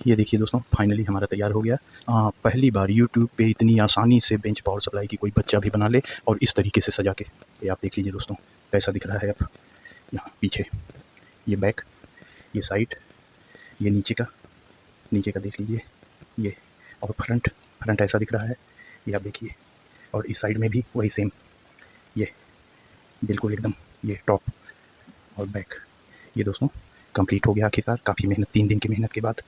ये देखिए दोस्तों, फाइनली हमारा तैयार हो गया। पहली बार यूट्यूब पे इतनी आसानी से बेंच पावर सप्लाई की कोई बच्चा भी बना ले और इस तरीके से सजा के। ये आप देख लीजिए दोस्तों, कैसा दिख रहा है। अब यहाँ पीछे ये बैक, ये साइड, ये नीचे का देख लीजिए ये, और फ्रंट ऐसा दिख रहा है, ये आप देखिए। और इस साइड में भी वही सेम, ये बिल्कुल एकदम ये टॉप और बैक। ये दोस्तों कंप्लीट हो गया आखिरकार, काफ़ी मेहनत, 3 दिन की मेहनत के बाद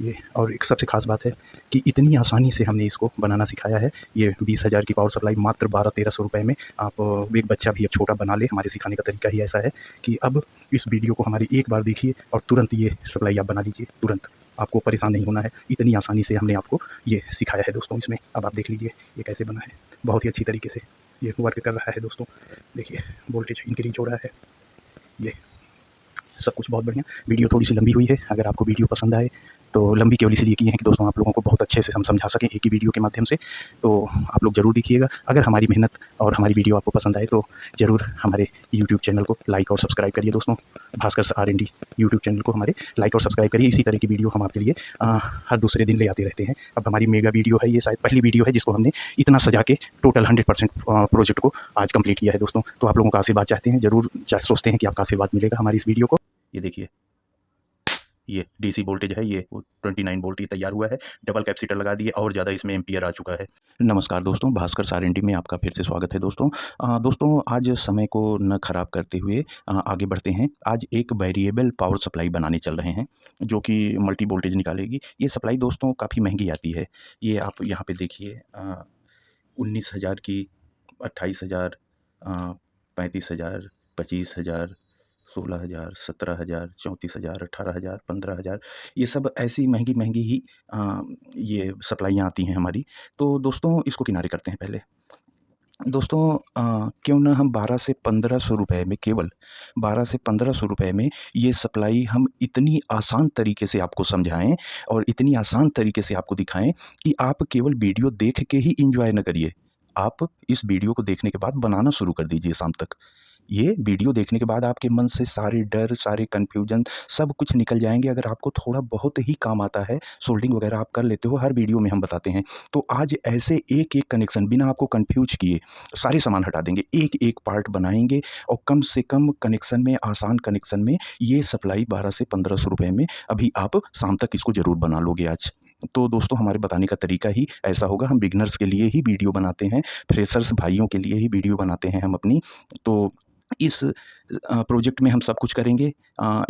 ये। और एक सबसे ख़ास बात है कि इतनी आसानी से हमने इसको बनाना सिखाया है। ये 20,000 की पावर सप्लाई मात्र 1200-1300 रुपये में आप एक बच्चा भी अब छोटा बना ले। हमारे सिखाने का तरीका ही ऐसा है कि अब इस वीडियो को हमारी एक बार देखिए और तुरंत ये सप्लाई आप बना लीजिए, तुरंत। आपको परेशान नहीं होना है, इतनी आसानी से हमने आपको ये सिखाया है दोस्तों इसमें। अब आप देख लीजिए ये कैसे बना है, बहुत ही अच्छी तरीके से ये वर्क कर रहा है दोस्तों। देखिए वोल्टेज इंक्रीज हो रहा है, ये सब कुछ बहुत बढ़िया। वीडियो थोड़ी सी लंबी हुई है, अगर आपको वीडियो पसंद आए तो लंबी केवल इसलिए की है कि दोस्तों आप लोगों को बहुत अच्छे से हम समझा सकें एक ही वीडियो के माध्यम से। तो आप लोग ज़रूर देखिएगा। अगर हमारी मेहनत और हमारी वीडियो आपको पसंद आए तो ज़रूर हमारे यूट्यूब चैनल को लाइक और सब्सक्राइब करिए दोस्तों। भास्कर R&D यूट्यूब चैनल को हमारे लाइक और सब्सक्राइब करिए। इसी तरह की वीडियो हम आपके लिए हर दूसरे दिन ले आते रहते हैं। अब हमारी मेगा वीडियो है, ये शायद पहली वीडियो है जिसको हमने इतना सजा के टोटल 100% प्रोजेक्ट को आज कंप्लीट किया है दोस्तों। तो आप लोगों का आशीर्वाद चाहते हैं, ज़रूर सोचते हैं कि आपका आशीर्वाद मिलेगा हमारी इस वीडियो को। ये देखिए, ये डीसी वोल्टेज है, ये 29 वोल्ट ये तैयार हुआ है। डबल कैपेसिटर लगा दिए और ज़्यादा इसमें एम्पियर आ चुका है। नमस्कार दोस्तों, भास्कर R&D में आपका फिर से स्वागत है दोस्तों। दोस्तों आज समय को न ख़राब करते हुए आगे बढ़ते हैं। आज एक वेरिएबल पावर सप्लाई बनाने चल रहे हैं जो कि मल्टी वोल्टेज निकालेगी। ये सप्लाई दोस्तों काफ़ी महंगी आती है। ये आप यहाँ पे देखिए 19,000 की, 28,000, 35,000, 25,000, 16,000, 17,000, 34,000, 18,000, 15,000, ये सब ऐसी महंगी ही ये सप्लाइयाँ आती हैं हमारी। तो दोस्तों इसको किनारे करते हैं पहले। दोस्तों क्यों ना हम 12 से 1500 रुपए में, केवल 12 से 1500 रुपए में ये सप्लाई हम इतनी आसान तरीके से आपको समझाएँ और इतनी आसान तरीके से आपको दिखाएँ कि आप केवल वीडियो देख के ही एन्जॉय ना करिए। आप इस वीडियो को देखने के बाद बनाना शुरू कर दीजिए शाम तक। ये वीडियो देखने के बाद आपके मन से सारे डर, सारे कन्फ्यूजन सब कुछ निकल जाएँगे। अगर आपको थोड़ा बहुत ही काम आता है, सोल्डरिंग वगैरह आप कर लेते हो, हर वीडियो में हम बताते हैं। तो आज ऐसे एक-एक कनेक्शन बिना आपको कन्फ्यूज़ किए सारे सामान हटा देंगे, एक-एक पार्ट बनाएँगे और कम से कम कनेक्शन में, आसान कनेक्शन में ये सप्लाई 12 से 1500 रुपए में अभी आप शाम तक इसको ज़रूर बना लोगे आज। तो दोस्तों हमारे बताने का तरीका ही ऐसा होगा। हम बिगिनर्स के लिए ही वीडियो बनाते हैं, फ्रेशर्स भाइयों के लिए ही वीडियो बनाते हैं हम अपनी। तो इस प्रोजेक्ट में हम सब कुछ करेंगे।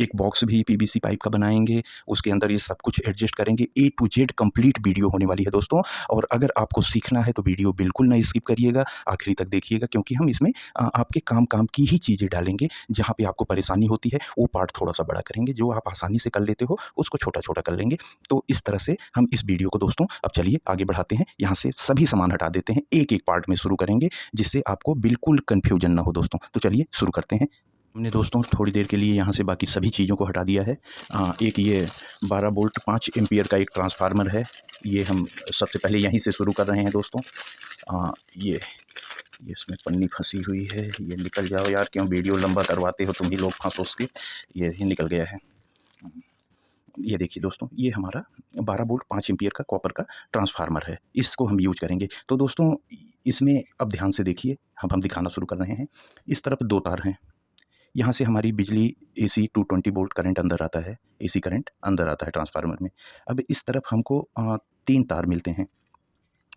एक बॉक्स भी पीवीसी पाइप का बनाएँगे, उसके अंदर ये सब कुछ एडजस्ट करेंगे। ए टू जेड कंप्लीट वीडियो होने वाली है दोस्तों। और अगर आपको सीखना है तो वीडियो बिल्कुल ना स्किप करिएगा, आखिरी तक देखिएगा, क्योंकि हम इसमें आपके काम की ही चीज़ें डालेंगे। जहाँ पे आपको परेशानी होती है वो पार्ट थोड़ा-सा बड़ा करेंगे, जो आप आसानी से कर लेते हो उसको छोटा-छोटा कर लेंगे। तो इस तरह से हम इस वीडियो को दोस्तों अब चलिए आगे बढ़ाते हैं। यहाँ से सभी सामान हटा देते हैं, एक-एक पार्ट में शुरू करेंगे जिससे आपको बिल्कुल कन्फ्यूजन ना हो दोस्तों। तो चलिए शुरू करते हैं। हमने दोस्तों थोड़ी देर के लिए यहाँ से बाकी सभी चीज़ों को हटा दिया है। एक ये 12 वोल्ट 5 एम्पीयर का एक ट्रांसफार्मर है, ये हम सबसे पहले यहीं से शुरू कर रहे हैं दोस्तों। ये इसमें पन्नी फंसी हुई है, ये निकल जाओ यार, क्यों वीडियो लंबा करवाते हो तुम ही लोग फंस के। ये निकल गया है। ये देखिए दोस्तों, ये हमारा 12 वोल्ट 5 एम्पीयर का कॉपर का ट्रांसफार्मर है, इसको हम यूज़ करेंगे। तो दोस्तों इसमें अब ध्यान से देखिए, अब हम दिखाना शुरू कर रहे हैं। इस तरफ 2 तार हैं, यहाँ से हमारी बिजली AC 220 वोल्ट करंट अंदर आता है, AC करंट अंदर आता है ट्रांसफार्मर में। अब इस तरफ हमको 3 तार मिलते हैं।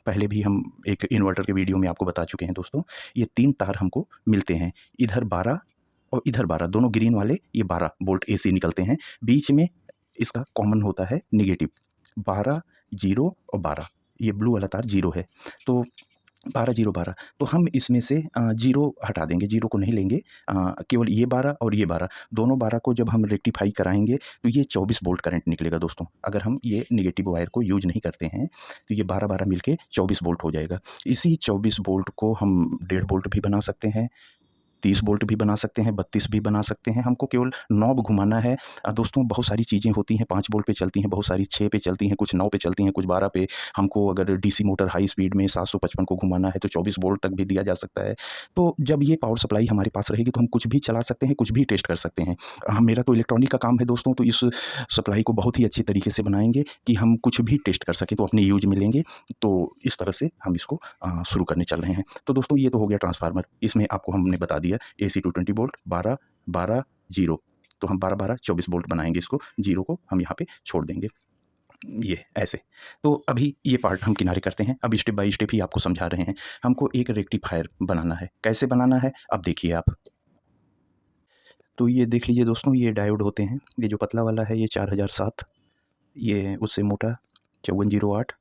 पहले भी हम एक इन्वर्टर के वीडियो में आपको बता चुके हैं दोस्तों, ये 3 तार हमको मिलते हैं। इधर 12 और इधर 12, दोनों ग्रीन वाले ये 12 वोल्ट AC निकलते हैं। बीच में इसका कॉमन होता है नेगेटिव, 12, 0 और 12, ये ब्लू वाला तार 0 है। तो 12, 0, 12, तो हम इसमें से 0 हटा देंगे, 0 को नहीं लेंगे। केवल ये 12 और ये 12, दोनों 12 को जब हम रेक्टिफाई कराएँगे तो ये 24 वोल्ट करंट निकलेगा दोस्तों। अगर हम ये नेगेटिव वायर को यूज़ नहीं करते हैं तो ये 12-12 मिलके 24 वोल्ट हो जाएगा। इसी 24 वोल्ट को हम 1.5 वोल्ट भी बना सकते हैं, 30 वोल्ट भी बना सकते हैं, 32 भी बना सकते हैं, हमको केवल नॉब घुमाना है। दोस्तों बहुत सारी चीज़ें होती हैं, 5 वोल्ट पे चलती हैं, बहुत सारी 6 पे चलती हैं, कुछ 9 पे चलती हैं, कुछ 12 पे। हमको अगर डीसी मोटर हाई स्पीड में 755 को घुमाना है तो 24 वोल्ट तक भी दिया जा सकता है। तो जब ये पावर सप्लाई हमारे पास रहेगी तो हम कुछ भी चला सकते हैं, कुछ भी टेस्ट कर सकते हैं। मेरा तो इलेक्ट्रॉनिक का काम है दोस्तों, तो इस सप्लाई को बहुत ही अच्छे तरीके से बनाएँगे कि हम कुछ भी टेस्ट कर सकें, तो अपने यूज़ में लेंगे। तो इस तरह से हम इसको शुरू करने चल रहे हैं। तो दोस्तों ये तो हो गया ट्रांसफार्मर, इसमें आपको हमने बता दिया AC 220 वोल्ट 12, 12, 0, तो हम 12, 12, 24 वोल्ट बनाएँगे इसको, 0 को हम यहाँ पे छोड़ देंगे, ये ऐसे। तो अभी ये पार्ट हम किनारे करते हैं, अब स्टेप बाय स्टेप ही आपको समझा रहे हैं। हमको एक रेक्टिफायर बनाना है, कैसे बनाना है अब देखिए आप। तो ये देख लीजिए दोस्तों, ये डायोड होते हैं, ये जो पतला वाला है ये 4007, ये उससे मोटा 5408।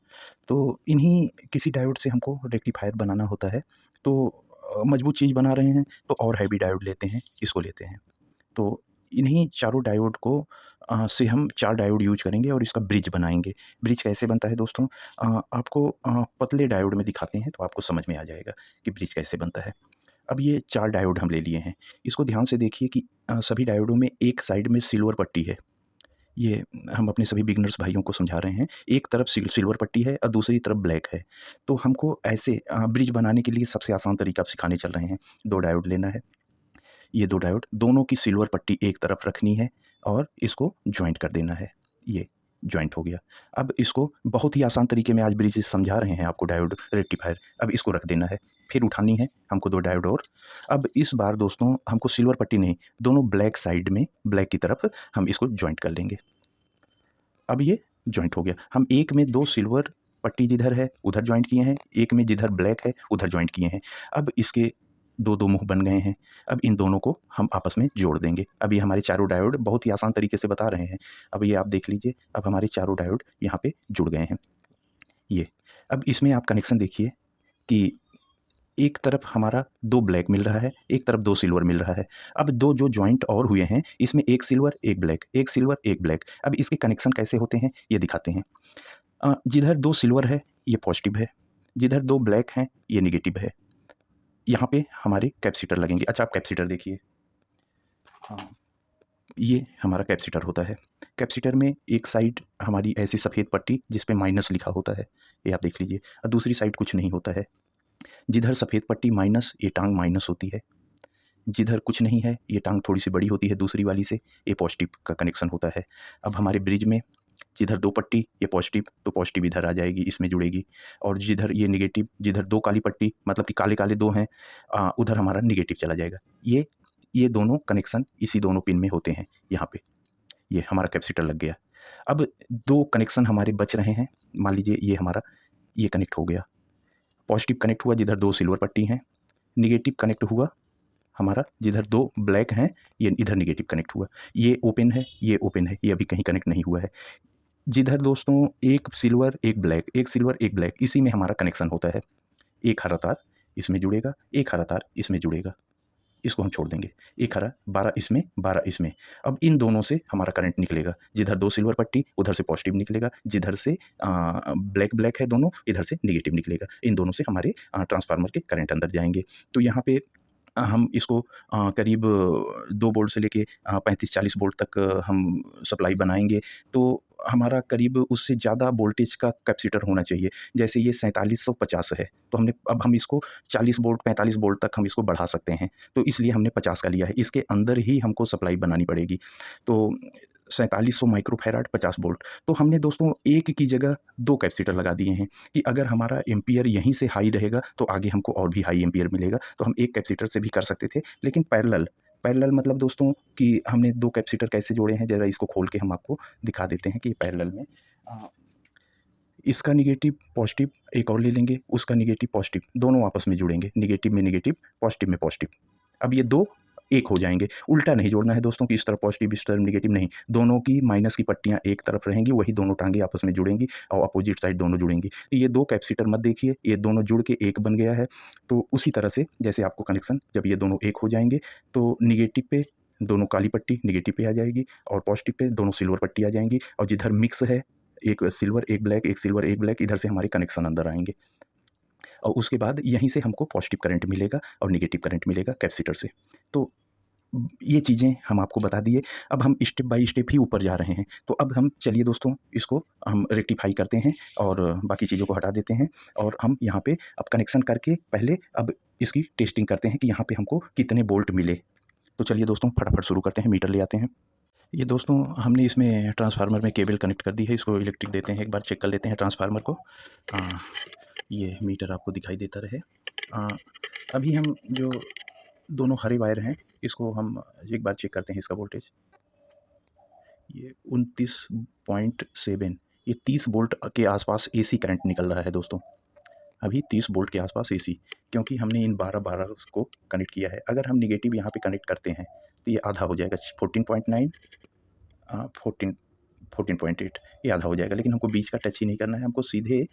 तो इन्हीं किसी डायोड से हमको रेक्टिफायर बनाना होता है। तो मजबूत चीज़ बना रहे हैं तो और हैवी डायोड लेते हैं, इसको लेते हैं। तो इन्हीं चारों डायोड को से हम 4 डायोड यूज़ करेंगे और इसका ब्रिज बनाएँगे। ब्रिज कैसे बनता है दोस्तों? आपको पतले डायोड में दिखाते हैं तो आपको समझ में आ जाएगा कि ब्रिज कैसे बनता है। अब ये 4 डायोड हम ले लिए हैं। इसको ध्यान से देखिए कि सभी डायोडों में एक साइड में सिल्वर पट्टी है। ये हम अपने सभी बिगिनर्स भाइयों को समझा रहे हैं। एक तरफ सिल्वर पट्टी है और दूसरी तरफ ब्लैक है। तो हमको ऐसे ब्रिज बनाने के लिए सबसे आसान तरीका अब सिखाने चल रहे हैं। 2 डायोड लेना है। ये 2 डायोड, दोनों की सिल्वर पट्टी एक तरफ रखनी है और इसको जॉइंट कर देना है। ये जॉइंट हो गया। अब इसको बहुत ही आसान तरीके में आज ब्रिज समझा रहे हैं आपको, डायोड रेक्टिफायर। अब इसको रख देना है, फिर उठानी है हमको 2 डायोड और। अब इस बार दोस्तों हमको सिल्वर पट्टी नहीं, दोनों ब्लैक साइड में, ब्लैक की तरफ हम इसको जॉइंट कर लेंगे। अब ये जॉइंट हो गया। हम एक में 2 सिल्वर पट्टी जिधर है उधर जॉइंट किए हैं, एक में जिधर ब्लैक है उधर जॉइंट किए हैं। अब इसके 2-2 मुँह बन गए हैं। अब इन दोनों को हम आपस में जोड़ देंगे। अब ये हमारे चारों डायोड बहुत ही आसान तरीके से बता रहे हैं। अब ये आप देख लीजिए, अब हमारे चारों डायोड यहाँ पे जुड़ गए हैं। ये, अब इसमें आप कनेक्शन देखिए कि एक तरफ हमारा 2 ब्लैक मिल रहा है, एक तरफ 2 सिल्वर मिल रहा है। अब 2 जो जॉइंट और हुए हैं, इसमें 1 सिल्वर, 1 ब्लैक, 1 सिल्वर, 1 ब्लैक। अब इसके कनेक्शन कैसे होते हैं, ये दिखाते हैं। जिधर 2 सिल्वर है, ये पॉज़िटिव है, जिधर 2 ब्लैक हैं, ये नेगेटिव है। यहाँ पे हमारे कैपेसिटर लगेंगे। अच्छा, आप कैपेसिटर देखिए। हाँ, ये हमारा कैपेसिटर होता है। कैपेसिटर में एक साइड हमारी ऐसी सफ़ेद पट्टी जिस पे माइनस लिखा होता है, ये आप देख लीजिए, और दूसरी साइड कुछ नहीं होता है। जिधर सफ़ेद पट्टी माइनस, ये टाँग माइनस होती है। जिधर कुछ नहीं है, ये टाँग थोड़ी-सी बड़ी होती है दूसरी वाली से, ये पॉज़िटिव का कनेक्शन होता है। अब हमारे ब्रिज में जिधर 2 पट्टी, ये पॉज़िटिव, तो पॉज़िटिव इधर आ जाएगी, इसमें जुड़ेगी, और जिधर ये नेगेटिव, जिधर 2 काली पट्टी मतलब कि काले-काले 2 हैं, उधर हमारा नेगेटिव चला जाएगा। ये दोनों कनेक्शन इसी दोनों पिन में होते हैं, यहाँ पे। ये हमारा कैपेसिटर लग गया। अब 2 कनेक्शन हमारे बच रहे हैं। मान लीजिए ये हमारा ये कनेक्ट हो गया। पॉज़िटिव कनेक्ट हुआ जिधर 2 सिल्वर पट्टी हैं, नेगेटिव कनेक्ट हुआ हमारा जिधर 2 ब्लैक हैं, ये इधर नेगेटिव कनेक्ट हुआ। ये ओपन है, ये ओपन है, ये अभी कहीं कनेक्ट नहीं हुआ है। जिधर दोस्तों 1 सिल्वर, 1 ब्लैक, 1 सिल्वर, 1 ब्लैक, इसी में हमारा कनेक्शन होता है। एक हरा तार इसमें जुड़ेगा, एक हरा तार इसमें जुड़ेगा। इसको हम छोड़ देंगे। एक हरा, 12 इसमें, 12 इसमें। अब इन दोनों से हमारा करंट निकलेगा। जिधर 2 सिल्वर पट्टी, उधर से पॉज़िटिव निकलेगा। जिधर से ब्लैक है दोनों, इधर से नेगेटिव निकलेगा। इन दोनों से हमारे ट्रांसफ़ार्मर के करंट अंदर जाएँगे। तो यहाँ पे हम इसको करीब 2 वोल्ट से लेके 35-40 वोल्ट तक हम सप्लाई बनाएँगे। तो हमारा करीब उससे ज़्यादा वोल्टेज का कैपेसिटर होना चाहिए। जैसे ये 4750 है, तो अब हम इसको 40 वोल्ट, 45 वोल्ट तक हम इसको बढ़ा सकते हैं। तो इसलिए हमने 50 का लिया है। इसके अंदर ही हमको सप्लाई बनानी पड़ेगी। तो 4700 माइक्रोफ़ैराड 50 वोल्ट। तो हमने दोस्तों एक की जगह 2 कैपेसिटर लगा दिए हैं कि अगर हमारा एम्पियर यहीं से हाई रहेगा तो आगे हमको और भी हाई एम्पियर मिलेगा। तो हम एक कैपेसिटर से भी कर सकते थे, लेकिन पैरेलल मतलब दोस्तों कि हमने 2 कैपेसिटर कैसे जोड़े हैं, ज़रा इसको खोल के हम आपको दिखा देते हैं कि पैरेलल में इसका नेगेटिव पॉज़िटिव एक और ले लेंगे, उसका नेगेटिव पॉज़िटिव, दोनों आपस में जुड़ेंगे, नेगेटिव में नेगेटिव, पॉज़िटिव में पॉज़िटिव। अब ये 2 एक हो जाएँगे। उल्टा नहीं जोड़ना है दोस्तों कि इस तरफ पॉज़िटिव, इस तरफ नेगेटिव, नहीं। दोनों की माइनस की पट्टियाँ एक तरफ रहेंगी, वही दोनों टाँगें आपस में जुड़ेंगी और अपोज़िट साइड दोनों जुड़ेंगी। तो ये 2 कैपेसिटर मत देखिए, ये दोनों जुड़ के एक बन गया है। तो उसी तरह से जैसे आपको कनेक्शन, जब ये दोनों एक हो जाएँगे तो नेगेटिव पे दोनों काली पट्टी नेगेटिव पे आ जाएगी और पॉज़िटिव पे दोनों सिल्वर पट्टी आ जाएँगी, और जिधर मिक्स है, एक सिल्वर, एक ब्लैक, एक सिल्वर, एक ब्लैक, इधर से हमारे कनेक्शन अंदर आएँगे। और उसके बाद यहीं से हमको पॉजिटिव करंट मिलेगा और नेगेटिव करंट मिलेगा कैपेसिटर से। तो ये चीज़ें हम आपको बता दिए। अब हम स्टेप बाय स्टेप ही ऊपर जा रहे हैं। तो अब हम चलिए दोस्तों इसको हम रेक्टिफाई करते हैं और बाकी चीज़ों को हटा देते हैं और हम यहाँ पे अब कनेक्शन करके पहले अब इसकी टेस्टिंग करते हैं कि यहाँ पे हमको कितने बोल्ट मिले। तो चलिए दोस्तों फटाफट शुरू करते हैं, मीटर ले आते हैं। ये दोस्तों हमने इसमें ट्रांसफार्मर में केबल कनेक्ट कर दी है, इसको इलेक्ट्रिक देते हैं, एक बार चेक कर लेते हैं ट्रांसफार्मर को। ये मीटर आपको दिखाई देता रहे। अभी हम जो दोनों हरे वायर हैं इसको हम एक बार चेक करते हैं इसका वोल्टेज। ये 29.7, ये 30 वोल्ट के आसपास एसी करंट निकल रहा है दोस्तों। अभी 30 वोल्ट के आसपास एसी, क्योंकि हमने इन 12 को कनेक्ट किया है। अगर हम निगेटिव यहाँ पे कनेक्ट करते हैं तो ये आधा हो जाएगा, 14.9 14.8 ये आधा हो जाएगा। लेकिन हमको बीच का टच ही नहीं करना है, हमको सीधे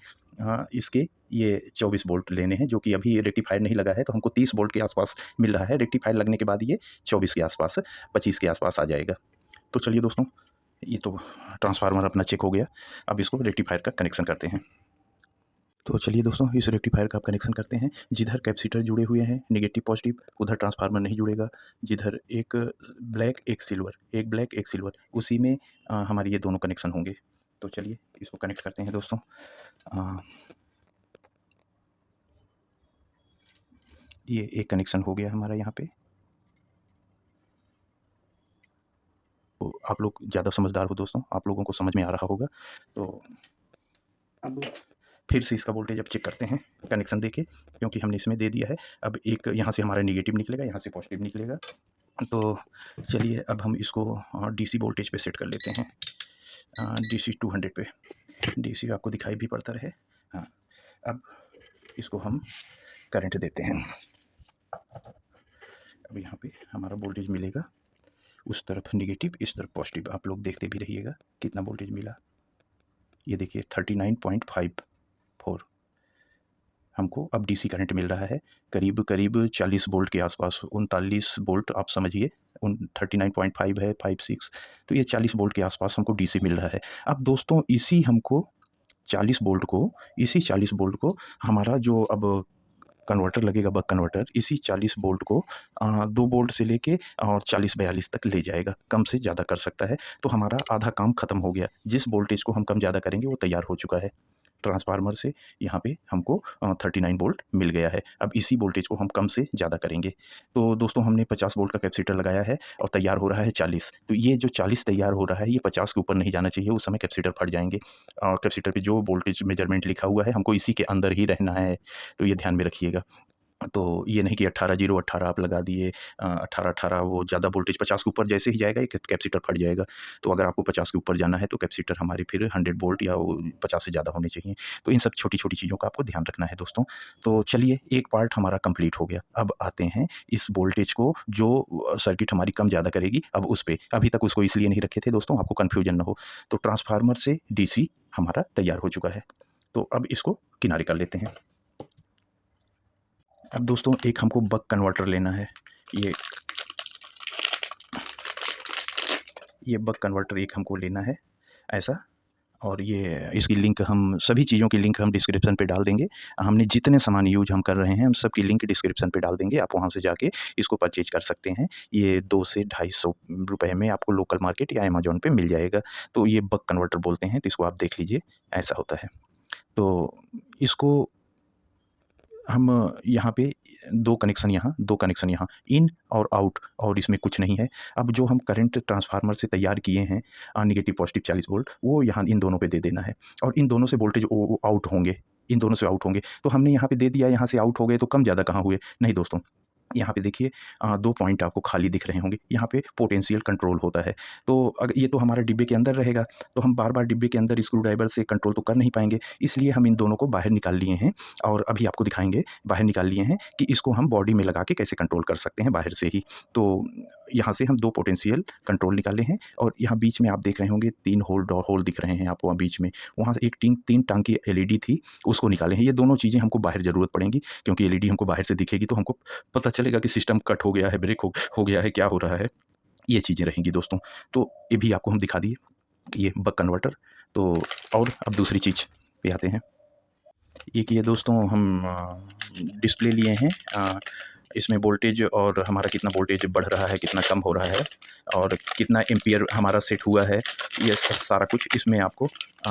इसके ये 24 वोल्ट लेने हैं, जो कि अभी रेक्टिफायर नहीं लगा है तो हमको 30 वोल्ट के आसपास मिल रहा है। रेक्टिफायर लगने के बाद ये 24 के आसपास 25 के आसपास आ जाएगा। तो चलिए दोस्तों ये तो ट्रांसफार्मर अपना चेक हो गया, अब इसको रेक्टिफायर का कनेक्शन करते हैं। तो चलिए दोस्तों इस रेक्टिफायर का आप कनेक्शन करते हैं। जिधर कैपेसिटर जुड़े हुए हैं नेगेटिव पॉजिटिव, उधर ट्रांसफार्मर नहीं जुड़ेगा। जिधर एक ब्लैक एक सिल्वर, एक ब्लैक एक सिल्वर, उसी में हमारे ये दोनों कनेक्शन होंगे। तो चलिए इसको कनेक्ट करते हैं दोस्तों। ये एक कनेक्शन हो गया हमारा यहाँ पे। तो आप लोग ज़्यादा समझदार हो दोस्तों, आप लोगों को समझ में आ रहा होगा। तो अब फिर से इसका वोल्टेज अब चेक करते हैं कनेक्शन देके, क्योंकि हमने इसमें दे दिया है। अब एक यहाँ से हमारा नेगेटिव निकलेगा, यहाँ से पॉजिटिव निकलेगा। तो चलिए अब हम इसको डीसी वोल्टेज पे सेट कर लेते हैं, डीसी 200 पे। डीसी आपको दिखाई भी पड़ता रहे। हाँ, अब इसको हम करंट देते हैं। अब यहाँ पे हमारा वोल्टेज मिलेगा, उस तरफ नेगेटिव इस तरफ पॉजिटिव। आप लोग देखते भी रहिएगा कितना वोल्टेज मिला। ये देखिए 39.54 हमको अब डीसी करंट मिल रहा है, करीब करीब 40 वोल्ट के आसपास, 39 वोल्ट आप समझिए। 39.5 है 56, तो ये 40 वोल्ट के आसपास हमको डीसी मिल रहा है। अब दोस्तों इसी 40 वोल्ट को हमारा जो अब कन्वर्टर लगेगा, बक कन्वर्टर, इसी 40 वोल्ट को 2 वोल्ट से लेके और 40-42 तक ले जाएगा। कम से ज़्यादा कर सकता है। तो हमारा आधा काम ख़त्म हो गया। जिस वोल्टेज को हम कम ज़्यादा करेंगे वो तैयार हो चुका है। ट्रांसफार्मर से यहाँ पे हमको 39 वोल्ट मिल गया है। अब इसी वोल्टेज को हम कम से ज़्यादा करेंगे। तो दोस्तों हमने 50 वोल्ट का कैपेसिटर लगाया है और तैयार हो रहा है 40। तो ये जो 40 तैयार हो रहा है ये 50 के ऊपर नहीं जाना चाहिए, उस समय कैपेसिटर फट जाएंगे। कैपेसिटर पे जो वोल्टेज मेजरमेंट लिखा हुआ है हमको इसी के अंदर ही रहना है, तो ये ध्यान में रखिएगा। तो ये नहीं कि 18-0-18 आप लगा दिए, 18-18 वो ज़्यादा वोल्टेज 50 के ऊपर जैसे ही जाएगा ये कैपेसिटर फट जाएगा। तो अगर आपको 50 के ऊपर जाना है तो कैपेसिटर हमारे फिर 100 वोल्ट या वो 50 से ज़्यादा होने चाहिए। तो इन सब छोटी-छोटी चीज़ों का आपको ध्यान रखना है दोस्तों। तो चलिए एक पार्ट हमारा कंप्लीट हो गया। अब आते हैं इस वोल्टेज को जो सर्किट हमारी कम ज़्यादा करेगी, अब उस पे। अभी तक उसको इसलिए नहीं रखे थे दोस्तों, आपको कन्फ्यूजन ना हो। तो ट्रांसफार्मर से डीसी हमारा तैयार हो चुका है। तो अब इसको किनारे कर लेते हैं। अब दोस्तों एक हमको बक कन्वर्टर लेना है। ये बक कन्वर्टर एक हमको लेना है ऐसा, और ये इसकी लिंक हम सभी चीज़ों की लिंक हम डिस्क्रिप्शन पे डाल देंगे। हमने जितने सामान यूज हम कर रहे हैं हम सब की लिंक डिस्क्रिप्शन पे डाल देंगे, आप वहाँ से जाके इसको परचेज कर सकते हैं। ये 2 से 250 रुपये में आपको लोकल मार्केट या अमेज़न पे मिल जाएगा। तो ये बक कन्वर्टर बोलते हैं, तो इसको आप देख लीजिए, ऐसा होता है। तो इसको हम यहाँ पे 2 कनेक्शन यहाँ, 2 कनेक्शन यहाँ, इन और आउट, और इसमें कुछ नहीं है। अब जो हम करंट ट्रांसफार्मर से तैयार किए हैं नेगेटिव पॉजिटिव 40 वोल्ट, वो यहाँ इन दोनों पे दे देना है, और इन दोनों से वोल्टेज आउट होंगे, इन दोनों से आउट होंगे। तो हमने यहाँ पे दे दिया, यहाँ से आउट हो गए तो कम ज़्यादा कहाँ हुए? नहीं दोस्तों, यहाँ पे देखिए 2 पॉइंट आपको खाली दिख रहे होंगे, यहाँ पे पोटेंशियल कंट्रोल होता है। तो अगर ये तो हमारा डिब्बे के अंदर रहेगा, तो हम बार-बार डिब्बे के अंदर स्क्रू ड्राइवर से कंट्रोल तो कर नहीं पाएँगे, इसलिए हम इन दोनों को बाहर निकाल लिए हैं, और अभी आपको दिखाएँगे बाहर निकाल लिए हैं कि इसको हम बॉडी में लगा के कैसे कंट्रोल कर सकते हैं बाहर से ही। तो यहाँ से हम 2 पोटेंशियल कंट्रोल निकाले हैं, और यहाँ बीच में आप देख रहे होंगे 3 होल दिख रहे हैं आपको वहाँ बीच में, वहाँ से एक 3 टांग की एलईडी थी, उसको निकाले हैं। ये दोनों चीज़ें हमको बाहर ज़रूरत पड़ेंगी, क्योंकि एलईडी हमको बाहर से दिखेगी तो हमको पता चलेगा कि सिस्टम कट हो गया है, ब्रेक हो गया है, क्या हो रहा है, ये चीज़ें रहेंगी दोस्तों। तो ये भी आपको हम दिखा दिए, ये बक कन्वर्टर। तो और अब दूसरी चीज़ पे आते हैं। एक ये दोस्तों हम डिस्प्ले लिए हैं, इसमें वोल्टेज और हमारा कितना वोल्टेज बढ़ रहा है, कितना कम हो रहा है और कितना एम्पियर हमारा सेट हुआ है, ये सारा कुछ इसमें आपको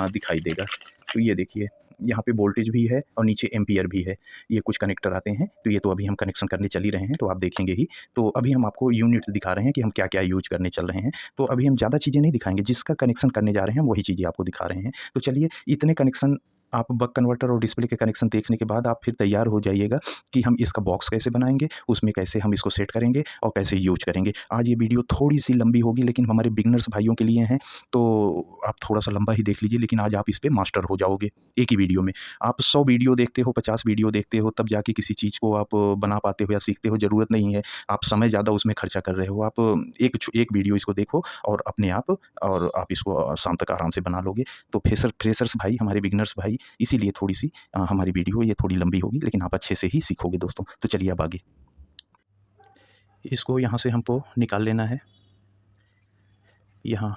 दिखाई देगा। तो ये देखिए, यहाँ पे वोल्टेज भी है और नीचे एम्पियर भी है। ये कुछ कनेक्टर आते हैं, तो ये तो अभी हम कनेक्शन करने चल ही रहे हैं, तो आप देखेंगे ही। तो अभी हम आपको यूनिट्स दिखा रहे हैं कि हम क्या-क्या यूज़ करने चल रहे हैं। तो अभी हम ज़्यादा चीज़ें नहीं दिखाएँगे, जिसका कनेक्शन करने जा रहे हैं, वही चीज़ें आपको दिखा रहे हैं। तो चलिए, इतने कनेक्शन आप बक कन्वर्टर और डिस्प्ले के कनेक्शन देखने के बाद आप फिर तैयार हो जाइएगा कि हम इसका बॉक्स कैसे बनाएँगे, उसमें कैसे हम इसको सेट करेंगे और कैसे यूज़ करेंगे। आज ये वीडियो थोड़ी-सी लंबी होगी, लेकिन हमारे बिगिनर्स भाइयों के लिए हैं, तो आप थोड़ा-सा लंबा ही देख लीजिए, लेकिन आज आप इस पे मास्टर हो जाओगे, एक ही वीडियो में। आप 100 वीडियो देखते हो, 50 वीडियो देखते हो, तब जाके किसी चीज़ को आप बना पाते हो या सीखते हो, ज़रूरत नहीं है। आप समय ज़्यादा उसमें खर्चा कर रहे हो। आप एक वीडियो इसको देखो और अपने आप और आप इसको शाम तक आराम से बना लोगे। तो फ्रेशर्स भाई, हमारे बिगिनर्स भाई, इसीलिए थोड़ी-सी हमारी वीडियो ये थोड़ी लंबी होगी, लेकिन आप अच्छे से ही सीखोगे दोस्तों। तो चलिए अब आगे। इसको यहाँ से हमको निकाल लेना है। यहाँ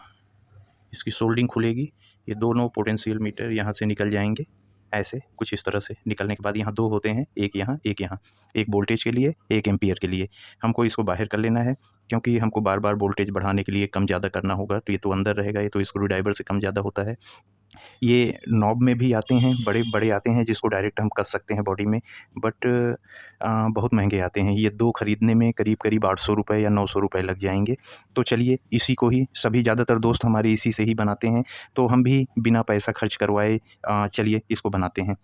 इसकी सोल्डिंग खुलेगी, ये दोनों पोटेंशियल मीटर यहाँ से निकल जाएँगे, ऐसे कुछ इस तरह से। निकलने के बाद यहाँ 2 होते हैं, एक यहाँ, एक यहाँ। एक वोल्टेज के लिए, एक एम्पीयर के लिए। हमको इसको बाहर कर लेना है, क्योंकि हमको बार-बार वोल्टेज बढ़ाने के लिए कम-ज़्यादा करना होगा, तो ये तो अंदर रहेगा, ये तो स्क्रू ड्राइवर से कम-ज़्यादा होता है। ये नॉब में भी आते हैं, बड़े-बड़े आते हैं जिसको डायरेक्ट हम कस सकते हैं बॉडी में, बट बहुत महँगे आते हैं। ये 2 खरीदने में करीब-करीब ₹800 या ₹900 लग जाएँगे। तो चलिए, इसी को ही सभी ज़्यादातर दोस्त हमारे इसी से ही बनाते हैं, तो हम भी बिना पैसा खर्च करवाए चलिए इसको बनाते हैं।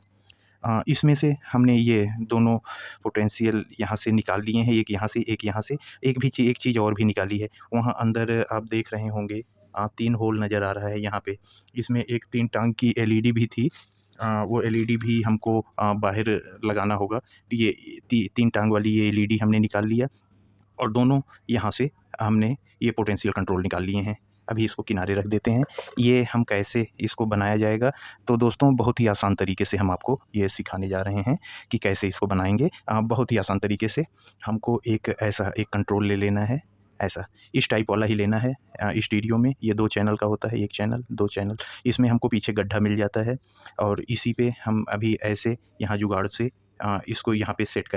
इसमें से हमने ये दोनों पोटेंशियल यहाँ से निकाल लिए हैं, एक यहाँ से, एक यहाँ से। एक चीज़ और भी निकाली है, वहाँ अंदर आप देख रहे होंगे 3 होल नज़र आ रहा है यहाँ पे। इसमें एक 3 टांग की एलईडी भी थी, वो एलईडी भी हमको बाहर लगाना होगा। तो ये 3 टांग वाली ये एलईडी हमने निकाल लिया और दोनों यहाँ से हमने ये पोटेंशियल कंट्रोल निकाल लिए हैं। अभी इसको किनारे रख देते हैं। ये हम कैसे इसको बनाया जाएगा, तो दोस्तों बहुत ही आसान तरीके से हम आपको ये सिखाने जा रहे हैं कि कैसे इसको बनाएँगे। बहुत ही आसान तरीके से हमको एक कंट्रोल ले लेना है, ऐसा इस टाइप वाला ही लेना है। स्टीरियो में ये 2 चैनल का होता है, 1 चैनल, 2 चैनल। इसमें हमको पीछे गड्ढा मिल जाता है और इसी पे हम अभी ऐसे यहाँ जुगाड़ से इसको यहाँ पे सेट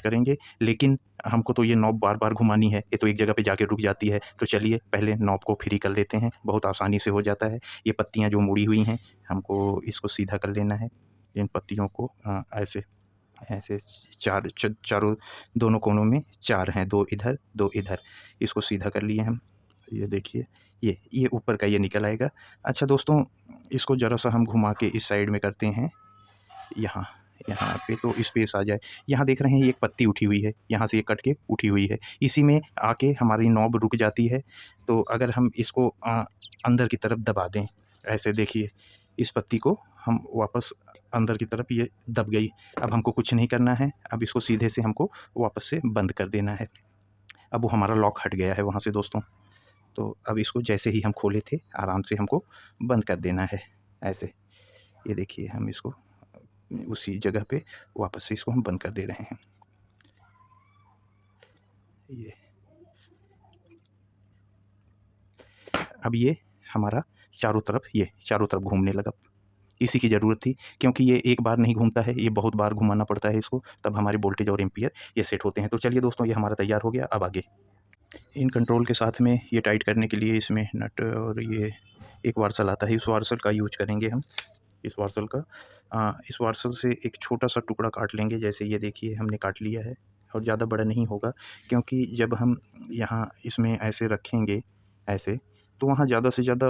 करेंगे। लेकिन हमको तो ये नॉब बार-बार घुमानी है, ये तो एक जगह पे जाके रुक जाती है। तो चलिए पहले नॉब को फ्री कर लेते हैं, बहुत आसानी से हो जाता है। ये पत्तियाँ जो मुड़ी हुई हैं, हमको इसको सीधा कर लेना है। इन पत्तियों को ऐसे ऐसे चारों दोनों कोनों में 4 हैं, 2 इधर, 2 इधर। इसको सीधा कर लिए हम। ये देखिए, ये ऊपर का ये निकल आएगा। अच्छा दोस्तों, इसको ज़रा-सा हम घुमा के इस साइड में करते हैं, यहाँ यहाँ पे तो स्पेस आ जाए। यहाँ देख रहे हैं, ये एक पत्ती उठी हुई है, यहाँ से ये कट के उठी हुई है। इसी में आके हमारी नॉब रुक जाती है। तो अगर हम इसको अंदर की तरफ दबा दें, ऐसे देखिए, इस पत्ती को हम वापस अंदर की तरफ, ये दब गई। अब हमको कुछ नहीं करना है, अब इसको सीधे से हमको वापस से बंद कर देना है। अब वो हमारा लॉक हट गया है वहाँ से दोस्तों। तो अब इसको जैसे ही हम खोले थे, आराम से हमको बंद कर देना है, ऐसे। ये देखिए, हम इसको उसी जगह पे वापस से इसको हम बंद कर दे रहे हैं। ये अब ये हमारा चारों तरफ घूमने लगा। इसी की ज़रूरत थी, क्योंकि ये एक बार नहीं घूमता है, ये बहुत बार घुमाना पड़ता है इसको, तब हमारे वोल्टेज और एम्पीयर ये सेट होते हैं। तो चलिए दोस्तों, ये हमारा तैयार हो गया। अब आगे इन कंट्रोल के साथ में ये टाइट करने के लिए इसमें नट और ये एक वार्सल आता है, इस वार्सल का यूज करेंगे हम। इस वार्सल से एक छोटा-सा टुकड़ा काट लेंगे, जैसे ये देखिए हमने काट लिया है और ज़्यादा बड़ा नहीं होगा, क्योंकि जब हम यहाँ इसमें ऐसे रखेंगे, ऐसे, तो वहाँ ज़्यादा से ज़्यादा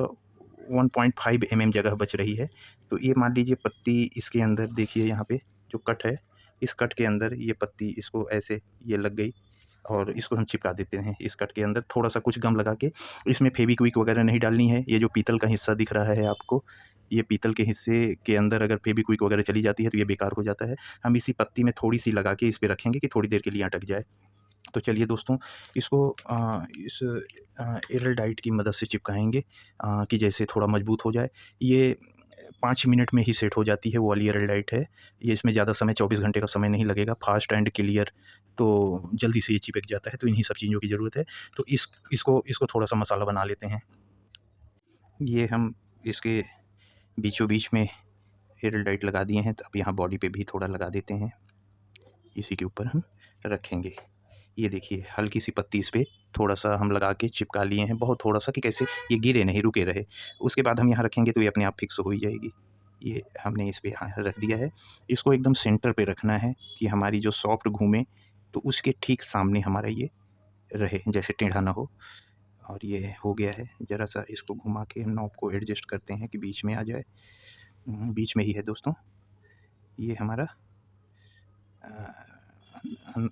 1.5 जगह बच रही है। तो ये मान लीजिए पत्ती इसके अंदर देखिए, यहाँ पे जो कट है, इस कट के अंदर ये पत्ती इसको ऐसे ये लग गई और इसको हम चिपका देते हैं इस कट के अंदर। थोड़ा-सा कुछ गम लगा के, इसमें फेविक्विक वगैरह नहीं डालनी है। ये जो पीतल का हिस्सा दिख रहा है आपको, ये पीतल के हिस्से के अंदर अगर फेविक्विक वगैरह चली जाती है तो ये बेकार हो जाता है। हम इसी पत्ती में थोड़ी-सी लगा के इस पे रखेंगे कि थोड़ी देर के लिए अटक जाए। तो चलिए दोस्तों, इसको इस एयरटाइट की मदद से चिपकाएँगे कि जैसे थोड़ा मजबूत हो जाए। ये 5 मिनट में ही सेट हो जाती है, वो वाली एयरटाइट है। ये इसमें ज़्यादा समय, 24 घंटे का समय नहीं लगेगा, फ़ास्ट एंड क्लियर, तो जल्दी से ये चिपक जाता है। तो इन्हीं सब चीज़ों की ज़रूरत है। तो इसको थोड़ा-सा मसाला बना लेते हैं। ये हम इसके बीचों-बीच में हेरल्डाइट लगा दिए हैं, तो अब यहाँ बॉडी पे भी थोड़ा लगा देते हैं, इसी के ऊपर हम रखेंगे। ये देखिए हल्की सी पत्ती इस पर थोड़ा सा हम लगा के चिपका लिए हैं, बहुत थोड़ा सा कि कैसे ये गिरे नहीं, रुके रहे। उसके बाद हम यहाँ रखेंगे तो ये अपने आप फिक्स हो ही जाएगी। ये हमने इस पर यहाँ रख दिया है। इसको एकदम सेंटर पे रखना है कि हमारी जो सॉफ्ट घूमे तो उसके ठीक सामने हमारा ये रहे, जैसे टेढ़ा ना हो। और ये हो गया है। ज़रा सा इसको घुमा के नॉब को एडजस्ट करते हैं कि बीच में आ जाए। बीच में ही है दोस्तों। ये हमारा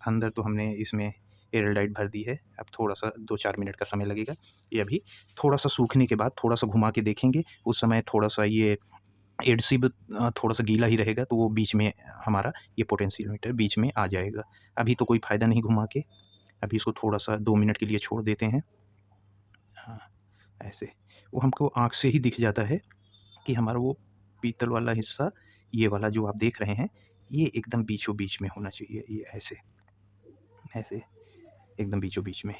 अंदर तो हमने इसमें एयरलाइट भर दी है। अब थोड़ा सा 2-4 मिनट का समय लगेगा। ये अभी थोड़ा सा सूखने के बाद थोड़ा सा घुमा के देखेंगे, उस समय थोड़ा सा ये एडसिब थोड़ा सा गीला ही रहेगा, तो वो बीच में हमारा ये पोटेंशियोमीटर बीच में आ जाएगा। अभी तो कोई फ़ायदा नहीं घुमा के, अभी इसको थोड़ा सा 2 मिनट के लिए छोड़ देते हैं। हाँ, ऐसे वो हमको आँख से ही दिख जाता है कि हमारा वो पीतल वाला हिस्सा, ये वाला जो आप देख रहे हैं, ये एकदम बीचों बीच में होना चाहिए। ये ऐसे ऐसे एकदम बीचों बीच में,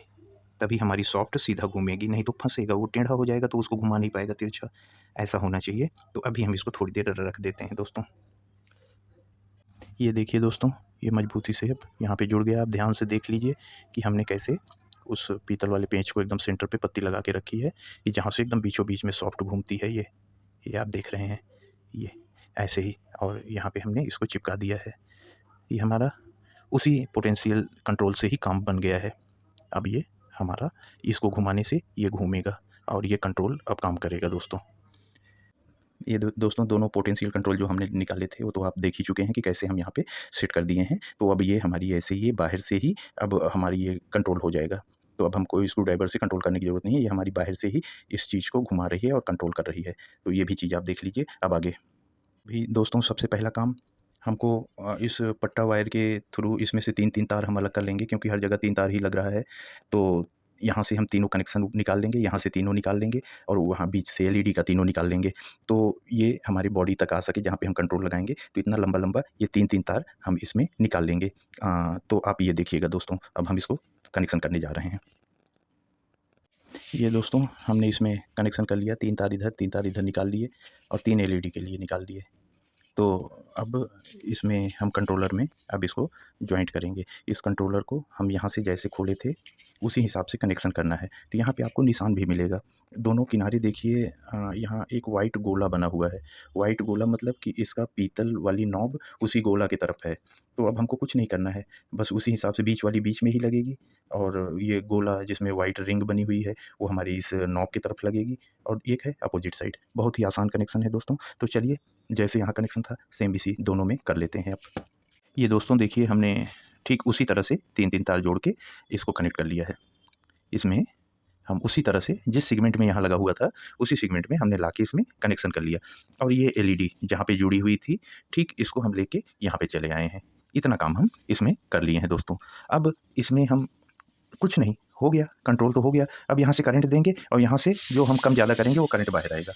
तभी हमारी सॉफ्ट सीधा घूमेगी, नहीं तो फंसेगा, वो टेढ़ा हो जाएगा तो उसको घुमा नहीं पाएगा तिरछा। ऐसा होना चाहिए। तो अभी हम इसको थोड़ी देर रख देते हैं दोस्तों। ये देखिए दोस्तों, ये मजबूती से अब यहाँ पे जुड़ गया। आप ध्यान से देख लीजिए कि हमने कैसे उस पीतल वाले पेंच को एकदम सेंटर पे पत्ती लगा के रखी है, कि जहाँ से एकदम बीचों बीच में सॉफ्ट घूमती है। ये आप देख रहे हैं, ये ऐसे ही। और यहाँ पे हमने इसको चिपका दिया है। ये हमारा उसी पोटेंशियल कंट्रोल से ही काम बन गया है। अब ये हमारा इसको घुमाने से ये घूमेगा और ये कंट्रोल अब काम करेगा दोस्तों। ये दोस्तों दोनों पोटेंशियल कंट्रोल जो हमने निकाले थे वो तो आप देख ही चुके हैं कि कैसे हम यहाँ पे सेट कर दिए हैं। तो अब ये हमारी ऐसे ही बाहर से ही अब हमारी ये कंट्रोल हो जाएगा। तो अब हमको स्क्रू ड्राइवर से कंट्रोल करने की ज़रूरत नहीं है, ये हमारी बाहर से ही इस चीज़ को घुमा रही है और कंट्रोल कर रही है। तो ये भी चीज़ आप देख लीजिए। अब आगे भी दोस्तों सबसे पहला काम हमको इस पट्टा वायर के थ्रू इसमें से 3-3 तार हम अलग कर लेंगे, क्योंकि हर जगह 3 तार ही लग रहा है। तो यहाँ से हम तीनों कनेक्शन निकाल लेंगे, यहाँ से तीनों निकाल लेंगे और वहाँ बीच से एलईडी का तीनों निकाल लेंगे। तो ये हमारी बॉडी तक आ सके जहाँ पे हम कंट्रोल लगाएंगे, तो इतना लंबा-लंबा ये 3-3 तार हम इसमें निकाल लेंगे। तो आप ये देखिएगा दोस्तों, अब हम इसको कनेक्शन करने जा रहे हैं। ये दोस्तों हमने इसमें कनेक्शन कर लिया, 3 तार इधर 3 तार इधर निकाल लिए और 3 एलईडी के लिए निकाल दिए। तो अब इसमें हम कंट्रोलर में अब इसको जॉइंट करेंगे। इस कंट्रोलर को हम यहाँ से जैसे खोले थे उसी हिसाब से कनेक्शन करना है। तो यहाँ पे आपको निशान भी मिलेगा, दोनों किनारे देखिए। यहाँ एक वाइट गोला बना हुआ है। वाइट गोला मतलब कि इसका पीतल वाली नॉब उसी गोला की तरफ है। तो अब हमको कुछ नहीं करना है, बस उसी हिसाब से बीच वाली बीच में ही लगेगी और ये गोला जिसमें वाइट रिंग बनी हुई है वो हमारी इस नॉब की तरफ लगेगी और एक है अपोजिट साइड। बहुत ही आसान कनेक्शन है दोस्तों। तो चलिए जैसे यहाँ कनेक्शन था सेम इसी दोनों में कर लेते हैं अब। ये दोस्तों देखिए हमने ठीक उसी तरह से 3-3 तार जोड़ के इसको कनेक्ट कर लिया है। इसमें हम उसी तरह से जिस सेगमेंट में यहाँ लगा हुआ था उसी सेगमेंट में हमने लाके इसमें कनेक्शन कर लिया। और ये एलईडी जहाँ पे जुड़ी हुई थी ठीक इसको हम लेके यहाँ पे चले आए हैं। इतना काम हम इसमें कर लिए हैं दोस्तों। अब इसमें हम कुछ नहीं, हो गया, कंट्रोल तो हो गया। अब यहाँ से करंट देंगे और यहाँ से जो हम कम ज़्यादा करेंगे वो करंट बाहर आएगा।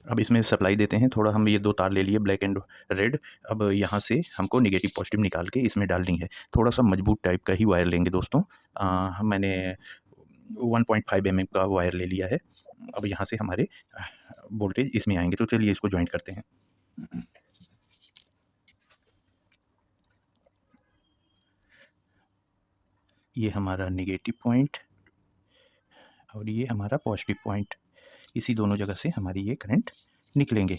अब इसमें सप्लाई देते हैं थोड़ा। हम ये 2 तार ले लिए ब्लैक एंड रेड। अब यहाँ से हमको नेगेटिव पॉजिटिव निकाल के इसमें डालनी है। थोड़ा सा मजबूत टाइप का ही वायर लेंगे दोस्तों। मैंने 1.5 mm का वायर ले लिया है। अब यहाँ से हमारे वोल्टेज इसमें आएंगे। तो चलिए इसको ज्वाइंट करते हैं। ये हमारा नेगेटिव पॉइंट और ये हमारा पॉजिटिव पॉइंट, इसी दोनों जगह से हमारी ये करंट निकलेंगे।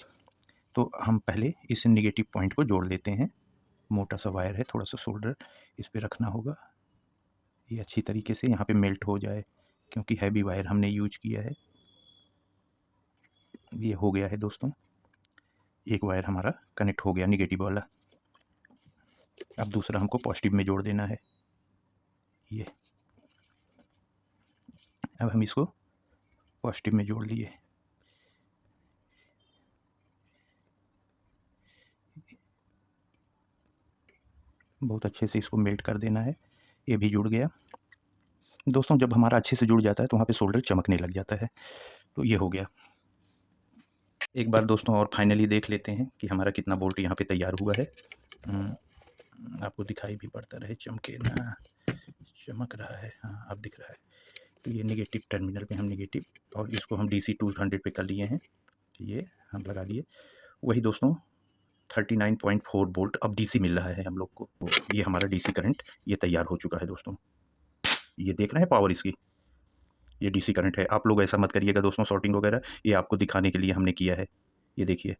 तो हम पहले इस नेगेटिव पॉइंट को जोड़ लेते हैं। मोटा सा वायर है, थोड़ा सा शोल्डर इस पे रखना होगा, ये अच्छी तरीके से यहाँ पे मेल्ट हो जाए, क्योंकि हैवी वायर हमने यूज किया है। ये हो गया है दोस्तों, एक वायर हमारा कनेक्ट हो गया नेगेटिव वाला। अब दूसरा हमको पॉजिटिव में जोड़ देना है। ये अब हम इसको पॉजिटिव में जोड़ लिए। बहुत अच्छे से इसको मेल्ट कर देना है। ये भी जुड़ गया दोस्तों। जब हमारा अच्छे से जुड़ जाता है तो वहाँ पे सोल्डर चमकने लग जाता है। तो ये हो गया। एक बार दोस्तों और फाइनली देख लेते हैं कि हमारा कितना बोल्ट यहाँ पे तैयार हुआ है। आपको दिखाई भी पड़ता रहे, चमके ना, चमक रहा है। हाँ अब दिख रहा है। तो ये नेगेटिव टर्मिनल पे हम नेगेटिव और इसको हम DC 200 पे कर लिए हैं। ये हम लगा लिए वही दोस्तों 39.4 वोल्ट अब डीसी मिल रहा है हम लोग को। ये हमारा डीसी करंट ये तैयार हो चुका है दोस्तों। ये देख रहे हैं पावर इसकी, ये डीसी करंट है। आप लोग ऐसा मत करिएगा दोस्तों, शॉर्टिंग वगैरह, ये आपको दिखाने के लिए हमने किया है। ये देखिए,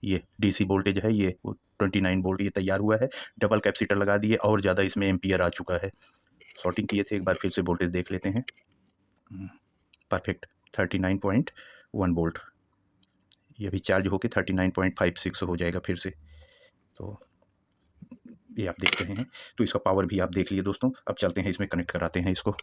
ये डीसी वोल्टेज है, ये 29 वोल्ट ये तैयार हुआ है। डबल कैपेसिटर लगा दिए और ज़्यादा इसमें एम्पियर आ चुका है। शॉर्टिंग किए थे, एक बार फिर से वोल्टेज देख लेते हैं। Perfect 39.1 volt. ये अभी चार्ज होकर 39.56 हो जाएगा फिर से। तो ये आप देख रहे हैं, तो इसका पावर भी आप देख लिए दोस्तों। अब चलते हैं इसमें कनेक्ट कराते हैं इसको।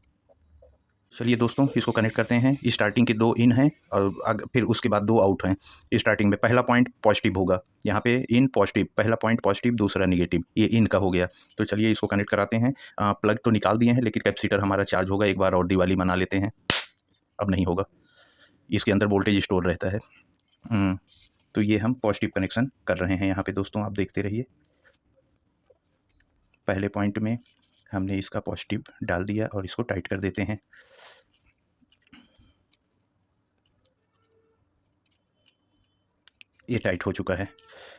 चलिए दोस्तों, इसको कनेक्ट करते हैं। स्टार्टिंग के 2 इन हैं और फिर उसके बाद 2 आउट हैं। स्टार्टिंग में पहला पॉइंट पॉजिटिव होगा, यहाँ पे इन पॉजिटिव, पहला पॉइंट पॉजिटिव, दूसरा नेगेटिव, ये इन का हो गया। तो चलिए इसको कनेक्ट कराते हैं। प्लग तो निकाल दिए हैं, लेकिन कैपेसिटर हमारा चार्ज होगा। एक बार और दिवाली मना लेते हैं। अब नहीं होगा, इसके अंदर वोल्टेज स्टोर रहता है। तो ये हम पॉजिटिव कनेक्शन कर रहे हैं यहाँ पे दोस्तों, आप देखते रहिए। पहले पॉइंट में हमने इसका पॉजिटिव डाल दिया और इसको टाइट कर देते हैं। ये टाइट हो चुका है।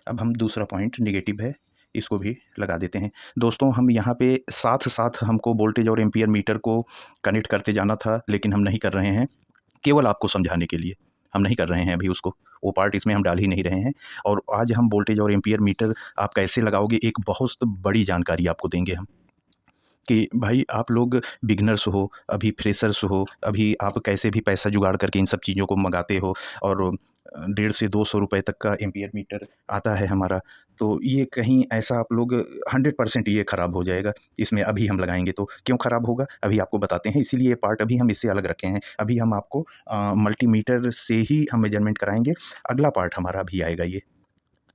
अब हम दूसरा पॉइंट नेगेटिव है, इसको भी लगा देते हैं। दोस्तों हम यहाँ पे साथ साथ हमको वोल्टेज और एम्पियर मीटर को कनेक्ट करते जाना था, लेकिन हम नहीं कर रहे हैं। केवल आपको समझाने के लिए हम नहीं कर रहे हैं अभी उसको, वो पार्ट इसमें हम डाल ही नहीं रहे हैं। और आज हम वोल्टेज और एम्पियर मीटर आप कैसे लगाओगे, एक बहुत बड़ी जानकारी आपको देंगे हम, कि भाई आप लोग बिगिनर्स हो, अभी फ्रेशर्स हो, अभी आप कैसे भी पैसा जुगाड़ करके इन सब चीज़ों को मंगाते हो और 150 से 200 रुपए तक का एम्पियर मीटर आता है हमारा। तो ये कहीं ऐसा आप लोग 100% ये ख़राब हो जाएगा, इसमें अभी हम लगाएँगे तो। क्यों ख़राब होगा अभी आपको बताते हैं, इसीलिए ये पार्ट अभी हम इससे अलग रखे हैं। अभी हम आपको मल्टीमीटर से ही हम मेजरमेंट कराएँगे। अगला पार्ट हमारा अभी आएगा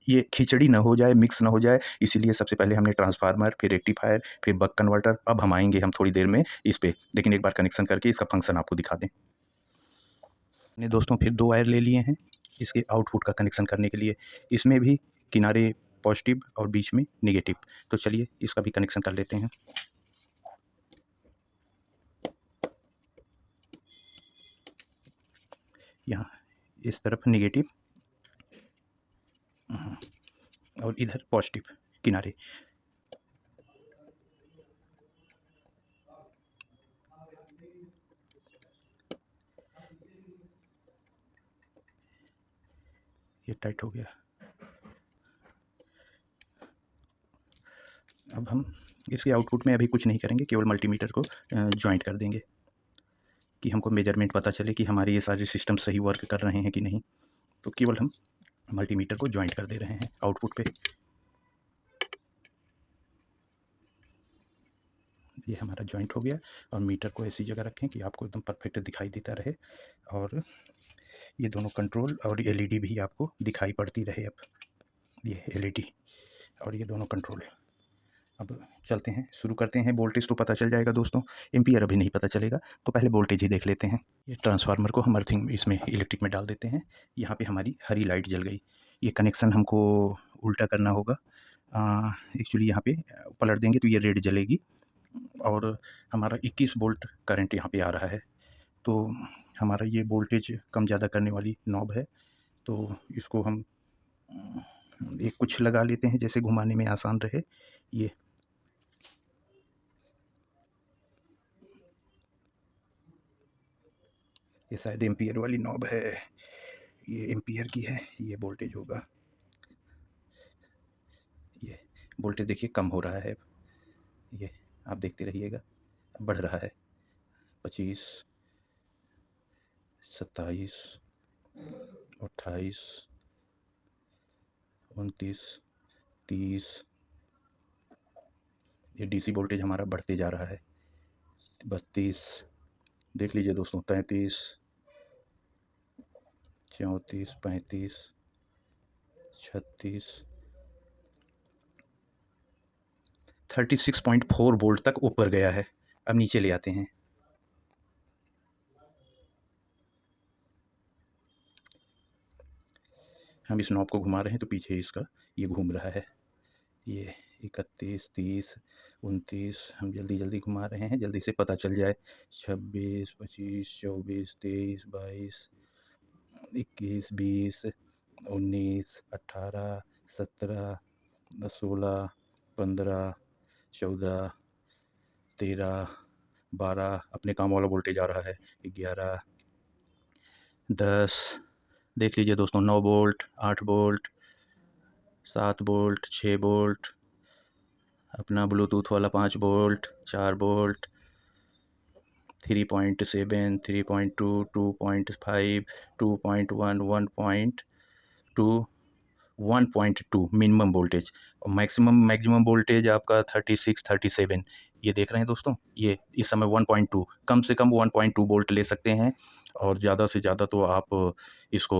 ये खिचड़ी ना हो जाए, मिक्स ना हो जाए, इसीलिए सबसे पहले हमने ट्रांसफार्मर, फिर रेक्टिफायर, फिर बक कन्वर्टर। अब हम आएँगे हम थोड़ी देर में इस पे, लेकिन एक बार कनेक्शन करके इसका फंक्शन आपको दिखा दें। ने दोस्तों फिर 2 वायर ले लिए हैं इसके आउटपुट का कनेक्शन करने के लिए। इसमें भी किनारे पॉजिटिव और बीच में नेगेटिव। तो चलिए इसका भी कनेक्शन कर लेते हैं। यहाँ इस तरफ नेगेटिव और इधर पॉजिटिव किनारे। ये टाइट हो गया। अब हम इसके आउटपुट में अभी कुछ नहीं करेंगे, केवल मल्टीमीटर को जॉइंट कर देंगे कि हमको मेजरमेंट पता चले कि हमारे ये सारे सिस्टम सही वर्क कर रहे हैं कि नहीं। तो केवल हम मल्टीमीटर को जॉइंट कर दे रहे हैं आउटपुट पे। ये हमारा जॉइंट हो गया और मीटर को ऐसी जगह रखें कि आपको एकदम परफेक्ट दिखाई देता रहे, और ये दोनों कंट्रोल और एलईडी भी आपको दिखाई पड़ती रहे। अब ये एलईडी और ये दोनों कंट्रोल। अब चलते हैं, शुरू करते हैं। वोल्टेज तो पता चल जाएगा दोस्तों, एम्पियर अभी नहीं पता चलेगा, तो पहले वोल्टेज ही देख लेते हैं। ये ट्रांसफार्मर को हम अर्थिंग इसमें इलेक्ट्रिक में डाल देते हैं। यहाँ पे हमारी हरी लाइट जल गई। ये कनेक्शन हमको उल्टा करना होगा। एक्चुअली यहाँ पे पलट देंगे तो ये रेड जलेगी और हमारा 21 वोल्ट करंट यहाँ पे आ रहा है। तो हमारा ये वोल्टेज कम ज़्यादा करने वाली नॉब है। तो इसको हम एक कुछ लगा लेते हैं जैसे घुमाने में आसान रहे। ये शायद एम्पियर वाली नॉब है, ये एम्पियर की है, ये वोल्टेज होगा। ये वोल्टेज देखिए कम हो रहा है, ये आप देखते रहिएगा, बढ़ रहा है। 25, 27, 28, 29, 30। ये डीसी वोल्टेज हमारा बढ़ते जा रहा है। 32, देख लीजिए दोस्तों, 33, 34, 35, 36, 36.4 वोल्ट तक ऊपर गया है। अब नीचे ले आते हैं। हम इस नॉब को घुमा रहे हैं तो पीछे इसका ये घूम रहा है। ये 31, 30, 29 हम जल्दी जल्दी घुमा रहे हैं, जल्दी से पता चल जाए। 26, 25, 24, 23, 22, 21, 20, 19, 18, 17, 16, 15, 14, 13, 12, अपने काम वाला वोल्टेज आ रहा है 11, 10, देख लीजिए दोस्तों, 9 वोल्ट, 8 वोल्ट, 7 वोल्ट, 6 वोल्ट, अपना ब्लूटूथ वाला 5 वोल्ट, 4 वोल्ट, 3.7, 3.2, 2.5, 2.1, 1.2, 1.2 मिनिमम वोल्टेज, और मैक्सिमम वोल्टेज आपका 36, 37, ये देख रहे हैं दोस्तों। ये इस समय 1.2, कम से कम 1.2 वोल्ट ले सकते हैं, और ज़्यादा से ज़्यादा तो आप इसको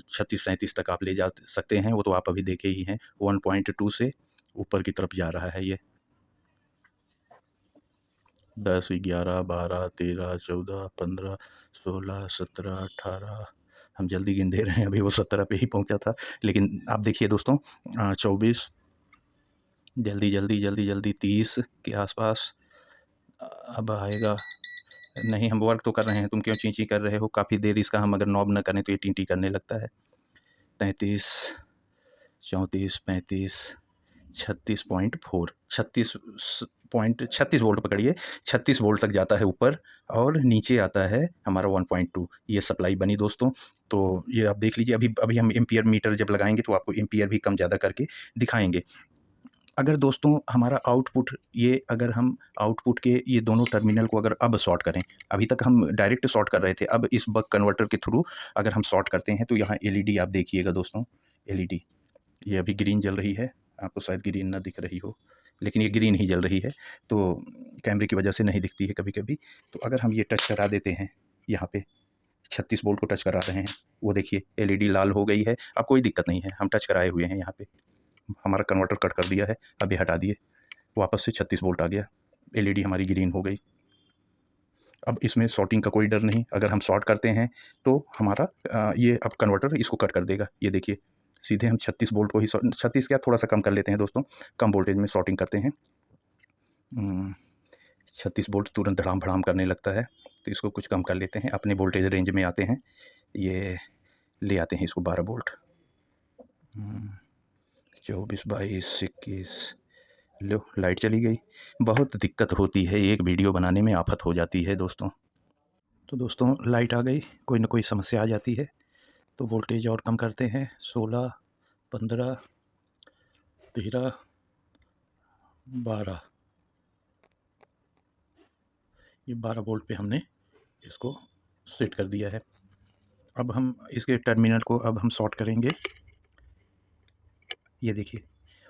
36-37 तक आप ले जा सकते हैं। वो तो आप अभी देखे ही हैं, 1.2 से ऊपर की तरफ जा रहा है ये। 10, 11, 12, 13, 14, 15, 16, 17, 18, हम जल्दी गिन दे रहे हैं, अभी वो 17 पे ही पहुंचा था। लेकिन आप देखिए दोस्तों, 24, जल्दी जल्दी जल्दी जल्दी 30 के आसपास अब आएगा। नहीं, हम वर्क तो कर रहे हैं, तुम क्यों ची ची कर रहे हो? काफ़ी देर इसका हम अगर नॉब न करें तो ये टी टी करने लगता है। 33, 34, 35, 36.4, 36 वोल्ट पकड़िए, 36 वोल्ट तक जाता है ऊपर, और नीचे आता है हमारा 1.2। ये सप्लाई बनी दोस्तों। तो ये आप देख लीजिए, अभी अभी हम एम्पियर मीटर जब लगाएंगे तो आपको एम्पियर भी कम ज़्यादा करके दिखाएंगे। अगर दोस्तों हमारा आउटपुट, ये अगर हम आउटपुट के ये दोनों टर्मिनल को अगर अब शॉर्ट करें, अभी तक हम डायरेक्ट शॉर्ट कर रहे थे, अब इस बक कन्वर्टर के थ्रू अगर हम शॉर्ट करते हैं तो यहाँ एलईडी आप देखिएगा दोस्तों, एलईडी ये अभी ग्रीन जल रही है, आपको शायद ग्रीन ना दिख रही हो, लेकिन ये ग्रीन ही जल रही है, तो कैमरे की वजह से नहीं दिखती है कभी कभी। तो अगर हम ये टच करा देते हैं, यहाँ पे 36 वोल्ट को टच करा रहे हैं, वो देखिए एलईडी लाल हो गई है। अब कोई दिक्कत नहीं है, हम टच कराए हुए हैं, यहाँ पे हमारा कन्वर्टर कट कर दिया है, अभी हटा दिए, वापस से 36 वोल्ट आ गया, एलईडी हमारी ग्रीन हो गई। अब इसमें शॉर्टिंग का कोई डर नहीं, अगर हम शॉर्ट करते हैं तो हमारा ये अब कन्वर्टर इसको कट कर देगा। ये देखिए, सीधे हम 36 वोल्ट को ही, 36 क्या, थोड़ा सा कम कर लेते हैं दोस्तों, कम वोल्टेज में शॉर्टिंग करते हैं। 36 वोल्ट तुरंत धड़ाम भड़ाम करने लगता है, तो इसको कुछ कम कर लेते हैं, अपने वोल्टेज रेंज में आते हैं, ये ले आते हैं इसको 12 वोल्ट। 24, 22, 21, लो लाइट चली गई। बहुत दिक्कत होती है, एक वीडियो बनाने में आफत हो जाती है दोस्तों। तो दोस्तों लाइट आ गई, कोई ना कोई समस्या आ जाती है, तो वोल्टेज और कम करते हैं। 16, 15, 13, 12, ये 12 वोल्ट पे हमने इसको सेट कर दिया है। अब हम इसके टर्मिनल को अब हम शॉर्ट करेंगे। ये देखिए,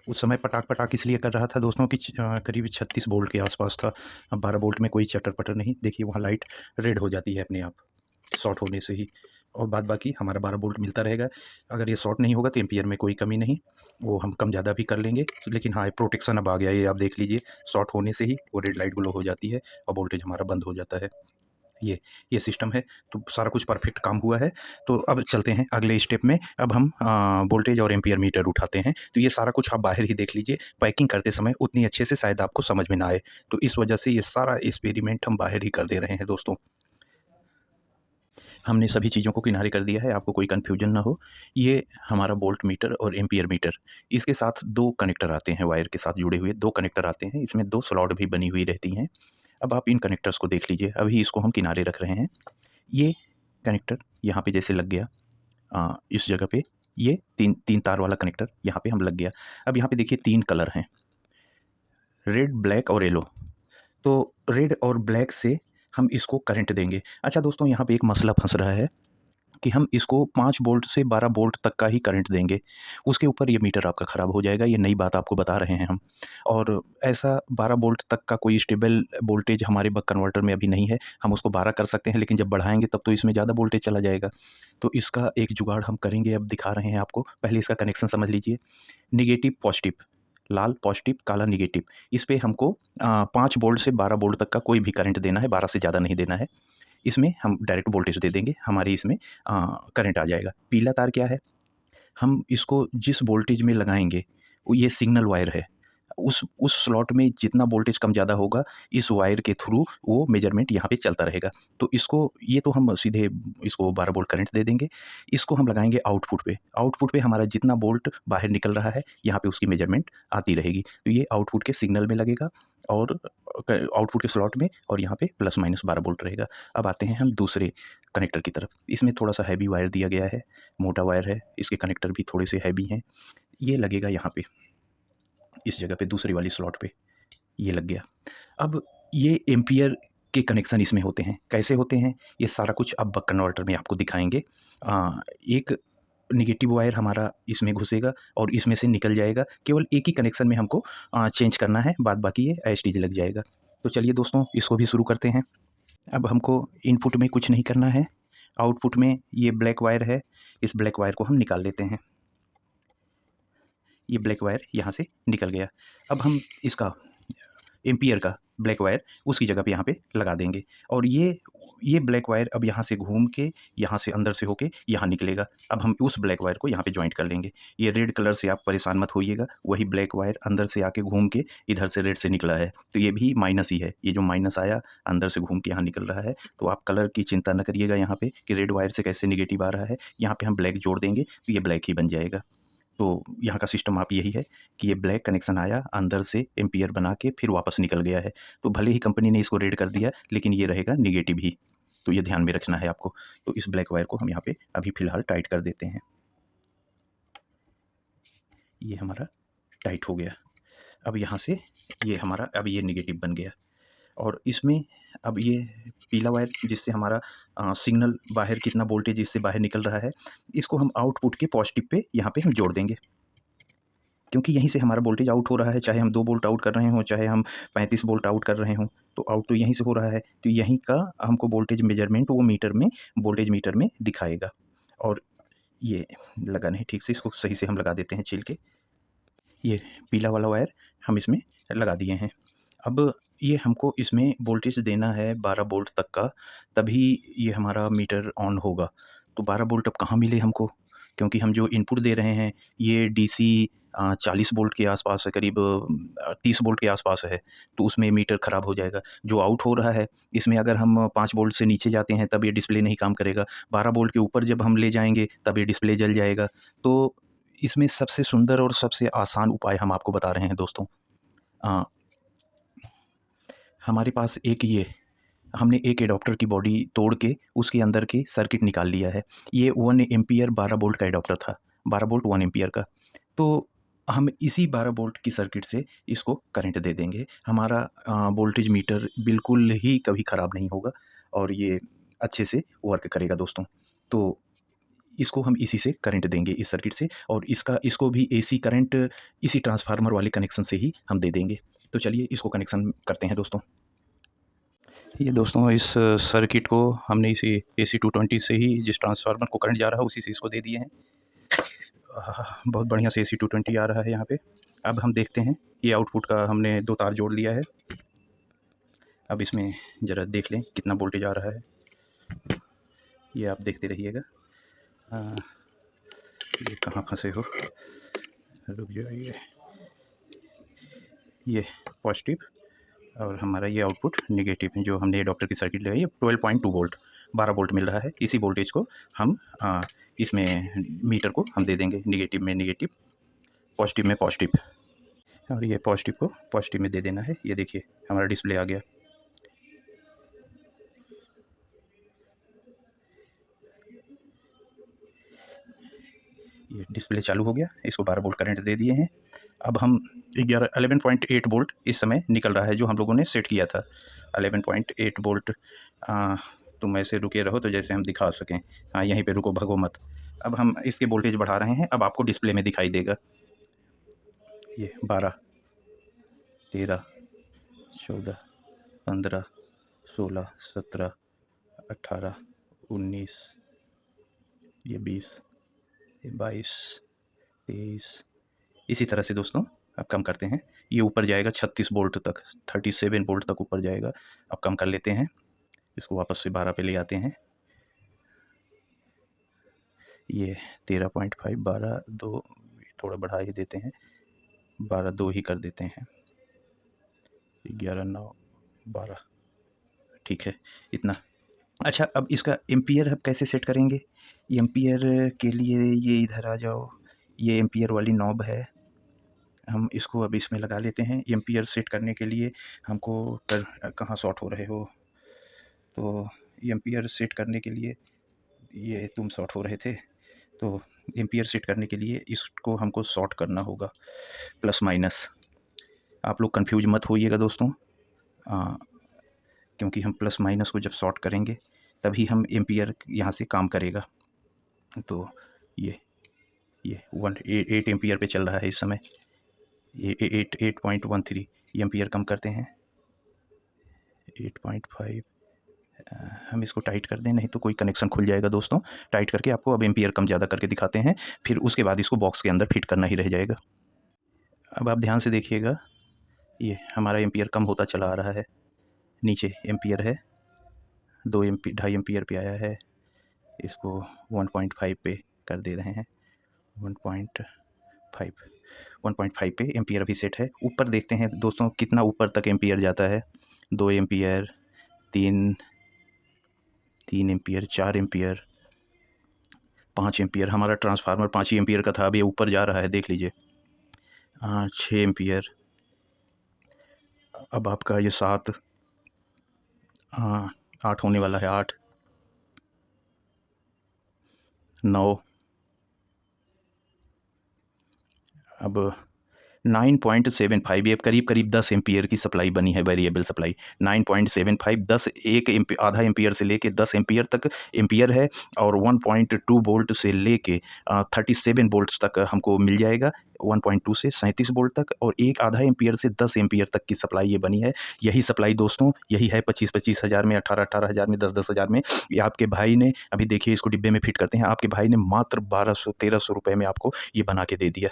उस समय पटाक पटाक इसलिए कर रहा था दोस्तों कि करीब 36 वोल्ट के आसपास था। अब 12 वोल्ट में कोई चटर पटर नहीं, देखिए वहाँ लाइट रेड हो जाती है अपने आप शॉर्ट होने से ही, और बाद बाकी हमारा 12 वोल्ट मिलता रहेगा। अगर ये शॉर्ट नहीं होगा तो एम्पियर में कोई कमी नहीं, वो हम कम ज़्यादा भी कर लेंगे, लेकिन हाँ प्रोटेक्शन अब आ गया। ये आप देख लीजिए, शॉर्ट होने से ही वो रेड लाइट ग्लो हो जाती है और वोल्टेज हमारा बंद हो जाता है। ये सिस्टम है, तो सारा कुछ परफेक्ट काम हुआ है। तो अब चलते हैं अगले स्टेप में, अब हम वोल्टेज और एम्पियर मीटर उठाते हैं। तो ये सारा कुछ आप बाहर ही देख लीजिए, पैकिंग करते समय उतनी अच्छे से शायद आपको समझ में ना आए, तो इस वजह से ये सारा एक्सपेरिमेंट हम बाहर ही कर दे रहे हैं दोस्तों। हमने सभी चीज़ों को किनारे कर दिया है, आपको कोई कन्फ्यूजन ना हो। ये हमारा वोल्ट मीटर और एम्पियर मीटर, इसके साथ 2 कनेक्टर आते हैं, वायर के साथ जुड़े हुए 2 कनेक्टर आते हैं, इसमें 2 स्लॉट भी बनी हुई रहती हैं। अब आप इन कनेक्टर्स को देख लीजिए, अभी इसको हम किनारे रख रहे हैं। ये कनेक्टर यहाँ पे जैसे लग गया, इस जगह पे ये 3 तार वाला कनेक्टर यहाँ पे हम लग गया। अब यहाँ पे देखिए 3 कलर हैं, रेड, ब्लैक और येलो। तो रेड और ब्लैक से हम इसको करंट देंगे। अच्छा दोस्तों, यहाँ पे एक मसला फंस रहा है कि हम इसको 5 वोल्ट से 12 वोल्ट तक का ही करंट देंगे, उसके ऊपर ये मीटर आपका ख़राब हो जाएगा। ये नई बात आपको बता रहे हैं हम, और ऐसा 12 वोल्ट तक का कोई स्टेबल वोल्टेज हमारे बक कन्वर्टर में अभी नहीं है। हम उसको 12 कर सकते हैं, लेकिन जब बढ़ाएंगे तब तो इसमें ज़्यादा वोल्टेज चला जाएगा। तो इसका एक जुगाड़ हम करेंगे, अब दिखा रहे हैं आपको। पहले इसका कनेक्शन समझ लीजिए, निगेटिव पॉजिटिव, लाल पॉजिटिव, काला निगेटिव। इस पे हमको 5 वोल्ट से 12 वोल्ट तक का कोई भी करंट देना है, 12 से ज़्यादा नहीं देना है। इसमें हम डायरेक्ट वोल्टेज दे देंगे, हमारी इसमें करंट आ जाएगा। पीला तार क्या है, हम इसको जिस वोल्टेज में लगाएंगे वो ये सिग्नल वायर है, उस स्लॉट में जितना वोल्टेज कम ज़्यादा होगा, इस वायर के थ्रू वो मेजरमेंट यहाँ पे चलता रहेगा। तो इसको ये तो हम सीधे इसको 12 वोल्ट करंट दे देंगे। इसको हम लगाएँगे आउटपुट पे। आउटपुट पे हमारा जितना वोल्ट बाहर निकल रहा है, यहाँ पे उसकी मेजरमेंट आती रहेगी। तो ये आउटपुट के सिग्नल में लगेगा और आउटपुट के स्लॉट में, और यहाँ पे प्लस माइनस 12 वोल्ट रहेगा। अब आते हैं हम दूसरे कनेक्टर की तरफ। इसमें थोड़ा-सा हैवी वायर दिया गया है, मोटा वायर है, इसके कनेक्टर भी थोड़े से हैवी हैं। ये लगेगा यहाँ पे, इस जगह पे दूसरी वाली स्लॉट पे, ये लग गया। अब ये एम्पियर के कनेक्शन इसमें होते हैं। कैसे होते हैं? ये सारा कुछ अब बक कन्वर्टर में आपको दिखाएँगे। एक नेगेटिव वायर हमारा इसमें घुसेगा और इसमें से निकल जाएगा। केवल एक ही कनेक्शन में हमको चेंज करना है, बाद बाकी ये एज़ इट इज़ लग जाएगा। तो चलिए दोस्तों, इसको भी शुरू करते हैं। अब हमको इनपुट में कुछ नहीं करना है। आउटपुट में ये ब्लैक वायर है, इस ब्लैक वायर को हम निकाल लेते हैं। ये ब्लैक वायर यहाँ से निकल गया। अब हम इसका एम्पियर का ब्लैक वायर उसकी जगह पे यहाँ पे लगा देंगे, और ये ब्लैक वायर अब यहाँ से घूम के, यहाँ से अंदर से होके यहाँ निकलेगा। अब हम उस ब्लैक वायर को यहाँ पे जॉइंट कर लेंगे। ये रेड कलर से आप परेशान मत होइएगा, वही ब्लैक वायर अंदर से आके घूम के इधर से रेड से निकला है, तो ये भी माइनस ही है। ये जो माइनस आया अंदर से घूम के यहाँ निकल रहा है। तो आप कलर की चिंता न करिएगा यहाँ पे कि रेड वायर से कैसे निगेटिव आ रहा है। यहाँ पे हम ब्लैक जोड़ देंगे तो ये ब्लैक ही बन जाएगा। तो यहाँ का सिस्टम आप यही है कि ये ब्लैक कनेक्शन आया, अंदर से एम्पियर बना के फिर वापस निकल गया है। तो भले ही कंपनी ने इसको रेड कर दिया, लेकिन ये रहेगा नेगेटिव ही। तो ये ध्यान में रखना है आपको। तो इस ब्लैक वायर को हम यहाँ पे अभी फ़िलहाल टाइट कर देते हैं। ये हमारा टाइट हो गया। अब यहाँ से ये हमारा अब ये नेगेटिव बन गया, और इसमें अब ये पीला वायर जिससे हमारा सिग्नल बाहर कितना वोल्टेज इससे बाहर निकल रहा है, इसको हम आउटपुट के पॉजिटिव पे यहाँ पे हम जोड़ देंगे। क्योंकि यहीं से हमारा वोल्टेज आउट हो रहा है, चाहे हम 2 वोल्ट आउट कर रहे हों, चाहे हम 35 वोल्ट आउट कर रहे हों, तो आउट तो यहीं से हो रहा है। तो यहीं का हमको वोल्टेज मेजरमेंट वो मीटर में, वोल्टेज मीटर में दिखाएगा। और ये लगा नहीं ठीक से, इसको सही से हम लगा देते हैं छील के। ये पीला वाला वायर हम इसमें लगा दिए हैं। अब ये हमको इसमें वोल्टेज देना है 12 वोल्ट तक का, तभी ये हमारा मीटर ऑन होगा। तो 12 वोल्ट अब कहाँ मिले हमको? क्योंकि हम जो इनपुट दे रहे हैं ये डीसी 40 वोल्ट के आसपास है, करीब 30 वोल्ट के आसपास है, तो उसमें मीटर ख़राब हो जाएगा। जो आउट हो रहा है इसमें अगर हम 5 वोल्ट से नीचे जाते हैं तब ये डिस्प्ले नहीं काम करेगा। 12 वोल्ट के ऊपर जब हम ले जाएँगे तब ये डिस्प्ले जल जाएगा। तो इसमें सबसे सुंदर और सबसे आसान उपाय हम आपको बता रहे हैं दोस्तों। अ, हमारे पास हमने एक एडाप्टर की बॉडी तोड़ के उसके अंदर के सर्किट निकाल लिया है। ये 1 एम्पीयर 12 वोल्ट का एडाप्टर था, 12 वोल्ट 1 एम्पीयर का। तो हम इसी 12 वोल्ट की सर्किट से इसको करंट दे देंगे। हमारा वोल्टेज मीटर बिल्कुल ही कभी ख़राब नहीं होगा, और ये अच्छे से वर्क करेगा दोस्तों। तो इसको हम इसी से करंट देंगे, इस सर्किट से, और इसको भी एसी करंट इसी ट्रांसफार्मर वाले कनेक्शन से ही हम दे देंगे। तो चलिए इसको कनेक्शन करते हैं दोस्तों। ये दोस्तों इस सर्किट को हमने इसी AC 220 से ही, जिस ट्रांसफार्मर को करंट जा रहा है उसी से इसको दे दिए हैं। बहुत बढ़िया से AC 220 आ रहा है यहाँ पे। अब हम देखते हैं, ये आउटपुट का हमने 2 तार जोड़ लिया है। अब इसमें ज़रा देख लें कितना वोल्टेज आ रहा है, ये आप देखते रहिएगा। ये कहाँ फंसे हो, रुक जाइए। ये पॉजिटिव और हमारा ये आउटपुट नेगेटिव है। जो हमने एडाप्टर की सर्किट लगाई है 12.2 वोल्ट, 12 वोल्ट मिल रहा है। इसी वोल्टेज को हम इसमें मीटर को हम दे देंगे, नेगेटिव में नेगेटिव, पॉजिटिव में पॉजिटिव, और ये पॉजिटिव को पॉजिटिव में दे देना है। ये देखिए हमारा डिस्प्ले आ गया। ये डिस्प्ले चालू हो गया, इसको 12 वोल्ट करंट दे दिए हैं। अब हम 11.8 वोल्ट इस समय निकल रहा है, जो हम लोगों ने सेट किया था 11.8 वोल्ट। तुम ऐसे रुके रहो तो जैसे हम दिखा सकें। हाँ, यहीं पे रुको, भगो मत। अब हम इसके वोल्टेज बढ़ा रहे हैं, अब आपको डिस्प्ले में दिखाई देगा। ये 12, 13, 14, 15, 16, 17, 18, 19, ये 20, ये 22, 23। इसी तरह से दोस्तों अब कम करते हैं, ये ऊपर जाएगा 36 वोल्ट तक, 37 वोल्ट तक ऊपर जाएगा। अब कम कर लेते हैं, इसको वापस से 12 पे ले आते हैं। ये 13.5, 12, 2, थोड़ा बढ़ा ही देते हैं। 12 2 ही कर देते हैं, 11 9 12, ठीक है इतना। अच्छा, अब इसका एम्पियर अब कैसे सेट करेंगे? एम्पियर के लिए ये इधर आ जाओ, ये एम्पियर वाली नॉब है, हम इसको अब इसमें लगा लेते हैं। एम्पियर सेट करने के लिए हमको कहाँ शॉर्ट हो रहे हो, तो एम्पियर सेट करने के लिए ये तुम शॉर्ट हो रहे थे, तो एम्पियर सेट करने के लिए इसको हमको शॉर्ट करना होगा, प्लस माइनस। आप लोग कंफ्यूज मत होइएगा दोस्तों, क्योंकि हम प्लस माइनस को जब शॉर्ट करेंगे तभी हम एम्पियर यहाँ से काम करेगा। तो ये 8 एम्पियर पे चल रहा है इस समय, ये 8.13 एम्पियर कम करते हैं, 8.5। हम इसको टाइट कर दें, नहीं तो कोई कनेक्शन खुल जाएगा दोस्तों। टाइट करके आपको अब एम्पियर कम ज़्यादा करके दिखाते हैं, फिर उसके बाद इसको बॉक्स के अंदर फिट करना ही रह जाएगा। अब आप ध्यान से देखिएगा, ये हमारा एम्पियर कम होता चला आ रहा है, नीचे एम्पियर है 2.5 एम्पियर पे आया है, इसको 1.5 पे कर दे रहे हैं, 1.5 पे एम्पियर अभी सेट है। ऊपर देखते हैं दोस्तों कितना ऊपर तक एम्पियर जाता है, 2 एम्पियर, 3 एम्पियर, 4 एम्पियर, 5 एम्पियर। हमारा ट्रांसफार्मर 5 ही एम्पियर का था, अब ये ऊपर जा रहा है, देख लीजिए। 6 एम्पियर, अब आपका ये 7, 8 होने वाला है, 8, 9, अब 9.75, ये करीब 10 एम्पियर की सप्लाई बनी है, वेरिएबल सप्लाई 9.75, 10 आधा एम्पियर से लेके 10 एम्पियर तक एम्पियर है, और 1.2 वोल्ट से लेके 37 वोल्ट तक हमको मिल जाएगा, 1.2 से 37 वोल्ट तक, और एक आधा एम्पियर से 10 एम्पियर तक की सप्लाई ये बनी है। यही सप्लाई दोस्तों, यही है 25 हज़ार में, 18 हज़ार में, 10 हज़ार में। ये आपके भाई ने, अभी देखिए इसको डिब्बे में फिट करते हैं, आपके भाई ने मात्र 1200-1300 रुपये में आपको ये बना के दे दिया,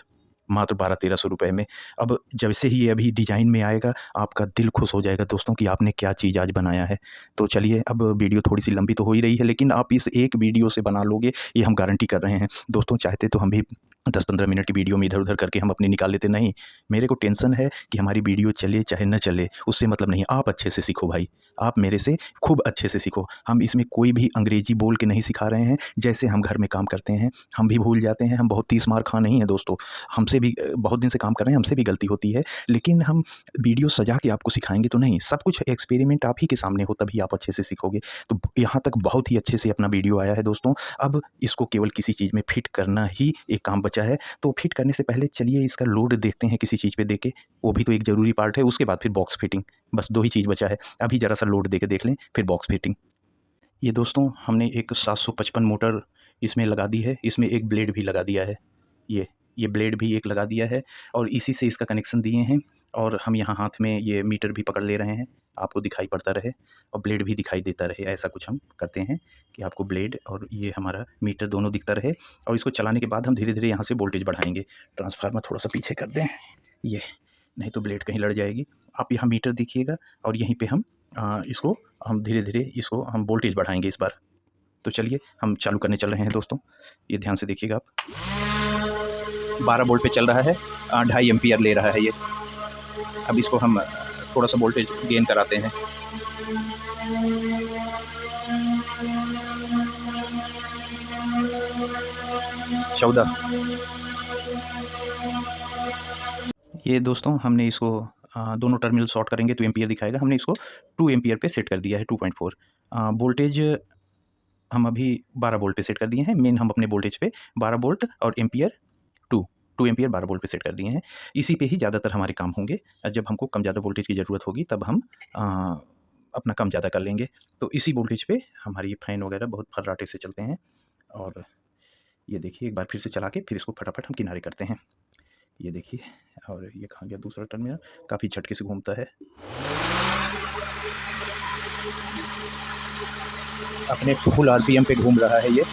मात्र 1200-1300 रुपये में। अब जैसे ही ये अभी डिज़ाइन में आएगा, आपका दिल खुश हो जाएगा दोस्तों कि आपने क्या चीज़ आज बनाया है। तो चलिए, अब वीडियो थोड़ी सी लंबी तो हो ही रही है, लेकिन आप इस एक वीडियो से बना लोगे, ये हम गारंटी कर रहे हैं दोस्तों। चाहते तो हम भी 10-15 मिनट की वीडियो में इधर उधर करके हम अपनी निकाल लेते, नहीं, मेरे को टेंशन है कि हमारी वीडियो चले चाहे न चले, उससे मतलब नहीं। आप अच्छे से सीखो भाई, आप मेरे से खूब अच्छे से सीखो। हम इसमें कोई भी अंग्रेजी बोल के नहीं सिखा रहे हैं, जैसे हम घर में काम करते हैं हम भी भूल जाते हैं, हम बहुत 30 मार खा नहीं है दोस्तों, हमसे भी बहुत दिन से काम कर रहे हैं, हमसे भी गलती होती है, लेकिन हम वीडियो सजा के आपको सिखाएंगे तो नहीं, सब कुछ एक्सपेरिमेंट आप ही के सामने हो, तभी आप अच्छे से सीखोगे। तो यहाँ तक बहुत ही अच्छे से अपना वीडियो आया है दोस्तों। अब इसको केवल किसी चीज़ में फिट करना ही एक काम बचा है। तो फिट करने से पहले चलिए इसका लोड देखते हैं किसी चीज़ पे देके, वो भी तो एक ज़रूरी पार्ट है। उसके बाद फिर बॉक्स फिटिंग, बस 2 ही चीज़ बचा है। अभी ज़रा सा लोड दे के देख लें, फिर बॉक्स फिटिंग। ये दोस्तों हमने एक 755 मोटर इसमें लगा दी है, इसमें एक ब्लेड भी लगा दिया है, ये ब्लेड भी एक लगा दिया है, और इसी से इसका कनेक्शन दिए हैं। और हम यहाँ हाथ में ये मीटर भी पकड़ ले रहे हैं, आपको दिखाई पड़ता रहे और ब्लेड भी दिखाई देता रहे, ऐसा कुछ हम करते हैं कि आपको ब्लेड और ये हमारा मीटर दोनों दिखता रहे। और इसको चलाने के बाद हम धीरे धीरे यहाँ से वोल्टेज बढ़ाएंगे। ट्रांसफार्मर थोड़ा सा पीछे कर दें, ये नहीं तो ब्लेड कहीं लड़ जाएगी। आप यहाँ मीटर देखिएगा, और यहीं पे हम इसको हम धीरे धीरे इसको हम वोल्टेज बढ़ाएंगे इस बार। तो चलिए हम चालू करने चल रहे हैं दोस्तों, ये ध्यान से देखिएगा आप। 12 वोल्ट पे चल रहा है, 2.5 एम्पियर ले रहा है ये। अब इसको हम थोड़ा सा वोल्टेज गेन कराते हैं। चौदह। ये दोस्तों हमने इसको दोनों टर्मिनल शॉर्ट करेंगे तो एम्पियर दिखाएगा। हमने इसको 2 एम्पियर पे सेट कर दिया है, 2.4। वोल्टेज हम अभी 12 वोल्ट पे सेट कर दिए हैं। मेन हम अपने वोल्टेज पे 12 वोल्ट और एम्पियर 2 एम्पियर 12 वोल्ट पे सेट कर दिए हैं। इसी पे ही ज़्यादातर हमारे काम होंगे। जब हमको कम ज़्यादा वोल्टेज की ज़रूरत होगी तब हम अपना कम ज़्यादा कर लेंगे। तो इसी वोल्टेज पे हमारी फ़ैन वगैरह बहुत फर्राटे से चलते हैं। और ये देखिए, एक बार फिर से चला के फिर इसको फटाफट हम किनारे करते हैं। ये देखिए, और ये कहाँ गया दूसरा टर्मिनल, काफ़ी झटके से घूमता है, अपने फुल आरपीएम पे घूम रहा है ये।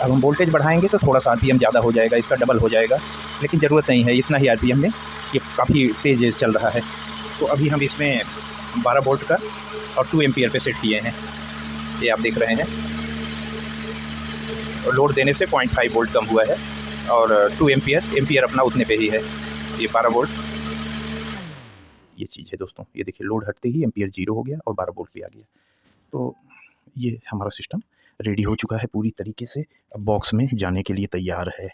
अब हम वोल्टेज बढ़ाएंगे तो थोड़ा सा आरपीएम ज़्यादा हो जाएगा, इसका डबल हो जाएगा, लेकिन ज़रूरत नहीं है इतना ही आरपीएम में, ये काफ़ी तेज़ चल रहा है। तो अभी हम इसमें 12 वोल्ट का और 2 एम्पियर पे सेट किए हैं, ये आप देख रहे हैं। और लोड देने से 0.5 वोल्ट कम हुआ है, और 2 एम्पियर अपना उतने पे ही है। ये 12 वोल्ट ये चीज़ है दोस्तों। ये देखिए लोड हटते ही एम्पियर 0 हो गया और 12 वोल्ट पे आ गया। तो ये हमारा सिस्टम रेडी हो चुका है पूरी तरीके से, अब बॉक्स में जाने के लिए तैयार है।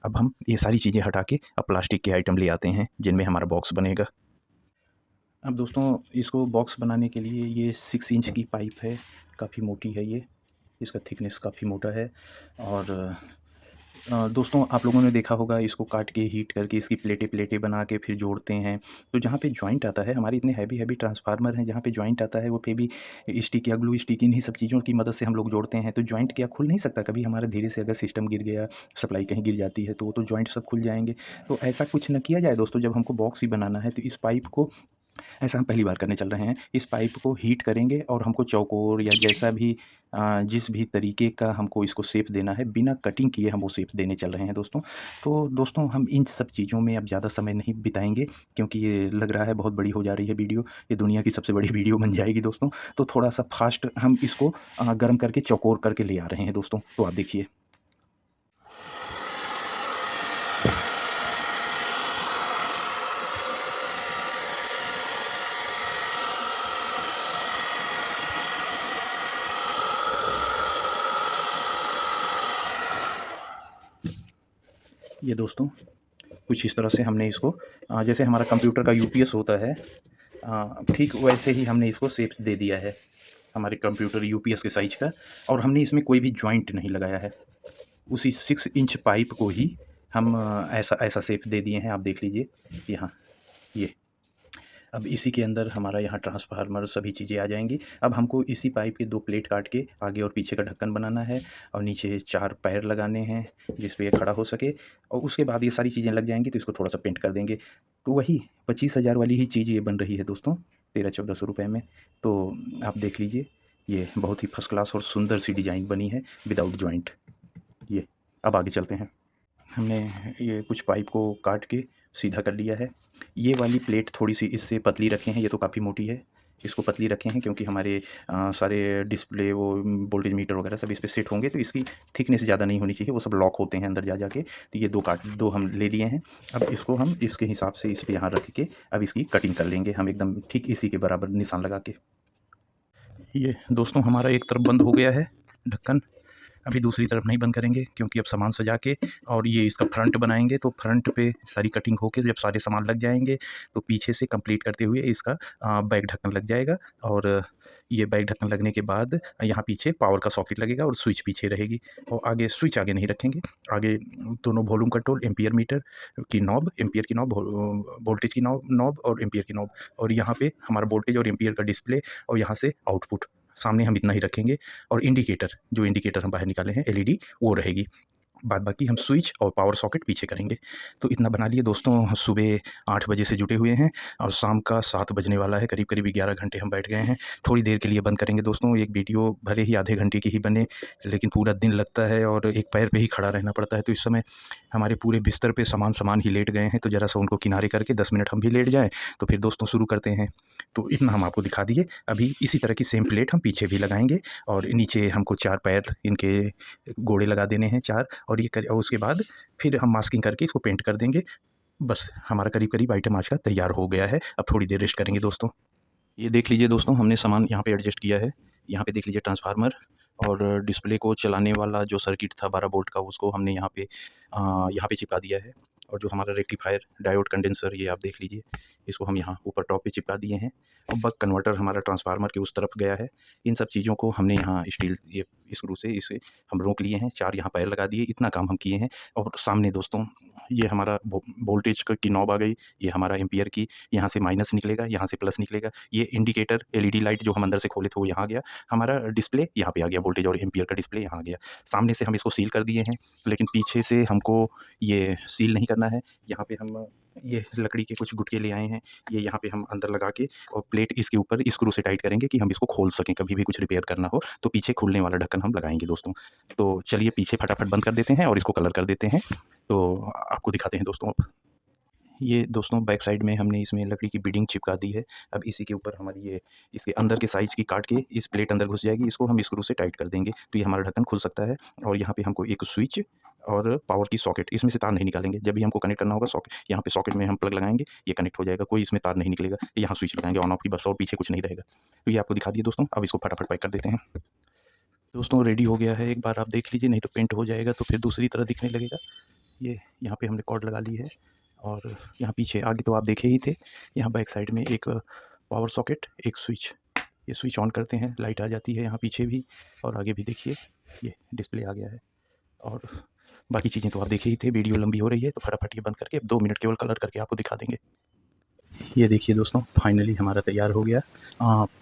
अब हम ये सारी चीज़ें हटा के अब प्लास्टिक के आइटम ले आते हैं जिनमें हमारा बॉक्स बनेगा। अब दोस्तों इसको बॉक्स बनाने के लिए ये 6 इंच की पाइप है, काफ़ी मोटी है ये, इसका थिकनेस काफ़ी मोटा है। और दोस्तों आप लोगों ने देखा होगा इसको काट के हीट करके इसकी प्लेटें बना के फिर जोड़ते हैं। तो जहाँ पे जॉइंट आता है, हमारे इतने हैवी ट्रांसफार्मर हैं, जहाँ पे जॉइंट आता है वो फेवी स्टिक या ग्लू स्टिक इन्हीं सब चीज़ों की मदद से हम लोग जोड़ते हैं। तो जॉइंट क्या खुल नहीं सकता कभी हमारा, धीरे से अगर सिस्टम गिर गया, सप्लाई कहीं गिर जाती है तो वो तो जॉइंट सब खुल जाएँगे। तो ऐसा कुछ ना किया जाए दोस्तों, जब हमको बॉक्स ही बनाना है तो इस पाइप को, ऐसा हम पहली बार करने चल रहे हैं, इस पाइप को हीट करेंगे और हमको चौकोर या जैसा भी जिस भी तरीके का हमको इसको शेप देना है, बिना कटिंग किए हम वो शेप देने चल रहे हैं दोस्तों। तो दोस्तों हम इन सब चीज़ों में अब ज़्यादा समय नहीं बिताएँगे, क्योंकि ये लग रहा है बहुत बड़ी हो जा रही है वीडियो, ये दुनिया की सबसे बड़ी वीडियो बन जाएगी दोस्तों। तो थोड़ा-सा फ़ास्ट हम इसको गर्म करके चौकोर करके ले आ रहे हैं दोस्तों, तो आप देखिए। ये दोस्तों कुछ इस तरह से हमने इसको जैसे हमारा कंप्यूटर का यूपीएस होता है, ठीक वैसे ही हमने इसको शेप दे दिया है हमारे कंप्यूटर यूपीएस के साइज़ का। और हमने इसमें कोई भी जॉइंट नहीं लगाया है, उसी 6 इंच पाइप को ही हम ऐसा ऐसा शेप दे दिए हैं, आप देख लीजिए यहाँ ये। अब इसी के अंदर हमारा यहाँ ट्रांसफार्मर सभी चीज़ें आ जाएँगी। अब हमको इसी पाइप के 2 प्लेट काट के आगे और पीछे का ढक्कन बनाना है और नीचे 4 पैर लगाने हैं जिस पे ये खड़ा हो सके, और उसके बाद ये सारी चीज़ें लग जाएँगी तो इसको थोड़ा-सा पेंट कर देंगे। तो वही 25,000 वाली ही चीज़ ये बन रही है दोस्तों, 1300-1400 रुपए में। तो आप देख लीजिए, ये बहुत ही फर्स्ट क्लास और सुंदर सी डिज़ाइन बनी है विदाउट जॉइंट। ये अब आगे चलते हैं। हमने ये कुछ पाइप को काट के सीधा कर लिया है। ये वाली प्लेट थोड़ी-सी इससे पतली रखे हैं, ये तो काफ़ी मोटी है। इसको पतली रखे हैं क्योंकि हमारे सारे डिस्प्ले वो वोल्टेज मीटर वगैरह सब इस पे सेट होंगे, तो इसकी थिकनेस ज़्यादा नहीं होनी चाहिए, वो सब लॉक होते हैं अंदर जा के। तो ये 2 हम ले लिए हैं। अब इसको हम इसके हिसाब से इस पे यहाँ रख के अब इसकी कटिंग कर लेंगे हम एकदम ठीक इसी के बराबर निशान लगा के। ये दोस्तों हमारा एक तरफ बंद हो गया है ढक्कन, अभी दूसरी तरफ नहीं बंद करेंगे क्योंकि अब सामान सजा के और ये इसका फ्रंट बनाएंगे, तो फ्रंट पे सारी कटिंग होके जब सारे सामान लग जाएंगे तो पीछे से कंप्लीट करते हुए इसका बैक ढक्कन लग जाएगा। और ये बैक ढक्कन लगने के बाद यहाँ पीछे पावर का सॉकेट लगेगा और स्विच पीछे रहेगी, और आगे स्विच आगे नहीं रखेंगे। आगे दोनों वॉल्यूम कंट्रोल, एम्पियर मीटर की नॉब, एम्पियर की नॉब, वोल्टेज की नॉब नॉब और एम्पियर की नॉब, और यहाँ पे हमारा वोल्टेज और एम्पियर का डिस्प्ले, और यहाँ से आउटपुट सामने हम इतना ही रखेंगे। और इंडिकेटर, जो इंडिकेटर हम बाहर निकाले हैं एलईडी, वो रहेगी। बाद बाकी हम स्विच और पावर सॉकेट पीछे करेंगे। तो इतना बना लिए दोस्तों। सुबह 8 बजे से जुटे हुए हैं और शाम का 7 बजने वाला है, करीब 11 घंटे हम बैठ गए हैं। थोड़ी देर के लिए बंद करेंगे दोस्तों। एक वीडियो भले ही आधे घंटे की ही बने, लेकिन पूरा दिन लगता है और एक पैर पे ही खड़ा रहना पड़ता है। तो इस समय हमारे पूरे बिस्तर पे सामान ही लेट गए हैं, तो ज़रा सा उनको किनारे करके 10 मिनट हम भी लेट जाएँ तो फिर दोस्तों शुरू करते हैं। तो इतना हम आपको दिखा दिए। अभी इसी तरह की सेम प्लेट हम पीछे भी लगाएँगे, और नीचे हमको 4 पैर इनके गोड़े लगा देने हैं 4, और ये और उसके बाद फिर हम मास्किंग करके इसको पेंट कर देंगे। बस हमारा करीब आइटम आज का तैयार हो गया है। अब थोड़ी देर रेस्ट करेंगे दोस्तों। ये देख लीजिए दोस्तों, हमने सामान यहाँ पे एडजस्ट किया है। यहाँ पे देख लीजिए ट्रांसफार्मर और डिस्प्ले को चलाने वाला जो सर्किट था 12 वोल्ट का, उसको हमने यहाँ पे चिपका दिया है। और जो हमारा रेक्टिफायर, डायोड, कंडेंसर, ये आप देख लीजिए, इसको हम यहाँ ऊपर टॉप पे चिपका दिए हैं। और बक कन्वर्टर हमारा ट्रांसफार्मर के उस तरफ गया है। इन सब चीज़ों को हमने यहाँ स्टील ये स्क्रू से इसे हम रोक लिए हैं। 4 यहाँ पैर लगा दिए, इतना काम हम किए हैं। और सामने दोस्तों ये हमारा वोल्टेज की नॉब आ गई, ये हमारा एम्पियर की, यहाँ से माइनस निकलेगा, यहाँ से प्लस निकलेगा। ये इंडिकेटर एलईडी लाइट जो हम अंदर से खोले थे वो यहाँ आ गया। हमारा डिस्प्ले यहाँ पे आ गया, वोल्टेज और एम्पियर का डिस्प्ले यहाँ आ गया। सामने से हम इसको सील कर दिए हैं, लेकिन पीछे से हमको ये सील नहीं करना है। यहाँ पे हम ये लकड़ी के कुछ गुटके ले आए हैं, ये यहाँ पे हम अंदर लगा के और प्लेट इसके ऊपर स्क्रू से टाइट करेंगे कि हम इसको खोल सकें, कभी भी कुछ रिपेयर करना हो तो पीछे खुलने वाला ढक्कन हम लगाएंगे दोस्तों। तो चलिए पीछे फटाफट बंद कर देते हैं और इसको कलर कर देते हैं, तो आपको दिखाते हैं दोस्तों अब। ये दोस्तों बैक साइड में हमने इसमें लकड़ी की बीडिंग चिपका दी है। अब इसी के ऊपर हमारी ये इसके अंदर के साइज़ की काट के इस प्लेट अंदर घुस जाएगी, इसको हम स्क्रू से टाइट कर देंगे तो ये हमारा ढक्कन खुल सकता है। और यहाँ पे हमको एक स्विच और पावर की सॉकेट, इसमें से तार नहीं निकालेंगे। जब भी हमको कनेक्ट करना होगा यहाँ पे सॉकेट में हम प्लग लगाएंगे, ये कनेक्ट हो जाएगा, कोई इसमें तार नहीं निकलेगा। यहाँ स्विच लगाएंगे ऑन ऑफ की बस, और पीछे कुछ नहीं रहेगा। तो ये आपको दिखा दिए दोस्तों। अब इसको फटाफट पैक कर देते हैं। दोस्तों रेडी हो गया है, एक बार आप देख लीजिए, नहीं तो पेंट हो जाएगा तो फिर दूसरी तरह दिखने लगेगा। ये यहाँ पे हमने कॉर्ड लगा ली है और यहाँ पीछे आगे तो आप देखे ही थे, यहाँ बैक साइड में एक पावर सॉकेट, एक स्विच। ये स्विच ऑन करते हैं, लाइट आ जाती है यहाँ पीछे भी और आगे भी। देखिए ये डिस्प्ले आ गया है और बाकी चीज़ें तो आप देखे ही थे। वीडियो लंबी हो रही है तो फटाफट ये बंद करके अब 2 मिनट केवल कलर करके आपको दिखा देंगे। ये देखिए दोस्तों, फाइनली हमारा तैयार हो गया।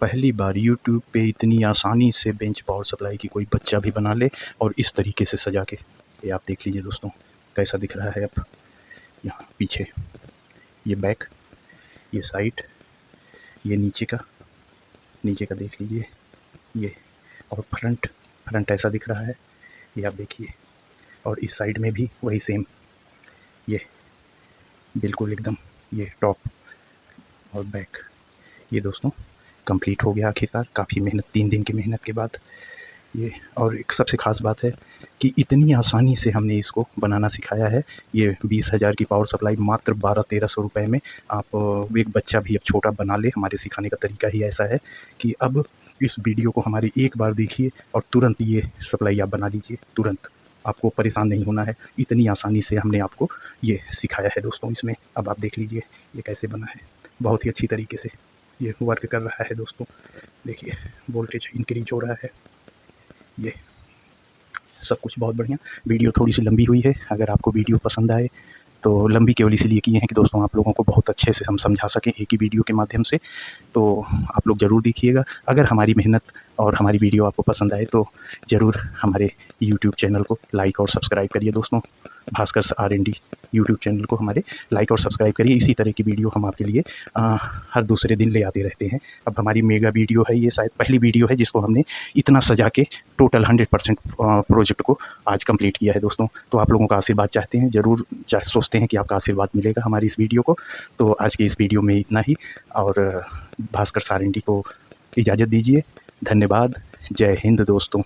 पहली बार यूट्यूब पे इतनी आसानी से बेंच पावर सप्लाई की कोई बच्चा भी बना ले और इस तरीके से सजा के। ये आप देख लीजिए दोस्तों कैसा दिख रहा है। अब यहाँ पीछे ये बैक, ये साइड, ये नीचे का देख लीजिए ये, और फ्रंट ऐसा दिख रहा है, ये आप देखिए। और इस साइड में भी वही सेम, ये बिल्कुल एकदम ये टॉप और बैक। ये दोस्तों कंप्लीट हो गया आखिरकार, काफ़ी मेहनत, 3 दिन की मेहनत के बाद ये। और एक सबसे ख़ास बात है कि इतनी आसानी से हमने इसको बनाना सिखाया है। ये 20,000 की पावर सप्लाई मात्र 1200-1300 रुपये में आप एक बच्चा भी अब छोटा बना ले। हमारे सिखाने का तरीका ही ऐसा है कि अब इस वीडियो को हमारी एक बार देखिए और तुरंत ये सप्लाई आप बना लीजिए, तुरंत। आपको परेशान नहीं होना है, इतनी आसानी से हमने आपको ये सिखाया है दोस्तों इसमें। अब आप देख लीजिए ये कैसे बना है, बहुत ही अच्छी तरीके से ये वर्क कर रहा है दोस्तों। देखिए वोल्टेज इंक्रीज हो रहा है, ये सब कुछ बहुत बढ़िया। वीडियो थोड़ी सी लंबी हुई है, अगर आपको वीडियो पसंद आए तो लंबी केवल इसीलिए किए हैं कि दोस्तों आप लोगों को बहुत अच्छे से हम समझा सकें एक ही वीडियो के माध्यम से। तो आप लोग ज़रूर देखिएगा। अगर हमारी मेहनत और हमारी वीडियो आपको पसंद आए तो ज़रूर हमारे यूट्यूब चैनल को लाइक और सब्सक्राइब करिए दोस्तों। भास्कर R&D यूट्यूब चैनल को हमारे लाइक और सब्सक्राइब करिए। इसी तरह की वीडियो हम आपके लिए हर दूसरे दिन ले आते रहते हैं। अब हमारी मेगा वीडियो है, ये शायद पहली वीडियो है जिसको हमने इतना सजा के टोटल 100% प्रोजेक्ट को आज कंप्लीट किया है दोस्तों। तो आप लोगों का आशीर्वाद चाहते हैं, ज़रूर सोचते हैं कि आपका आशीर्वाद मिलेगा हमारी इस वीडियो को। तो आज की इस वीडियो में इतना ही, और भास्कर R&D को इजाज़त दीजिए। धन्यवाद। जय हिंद दोस्तों।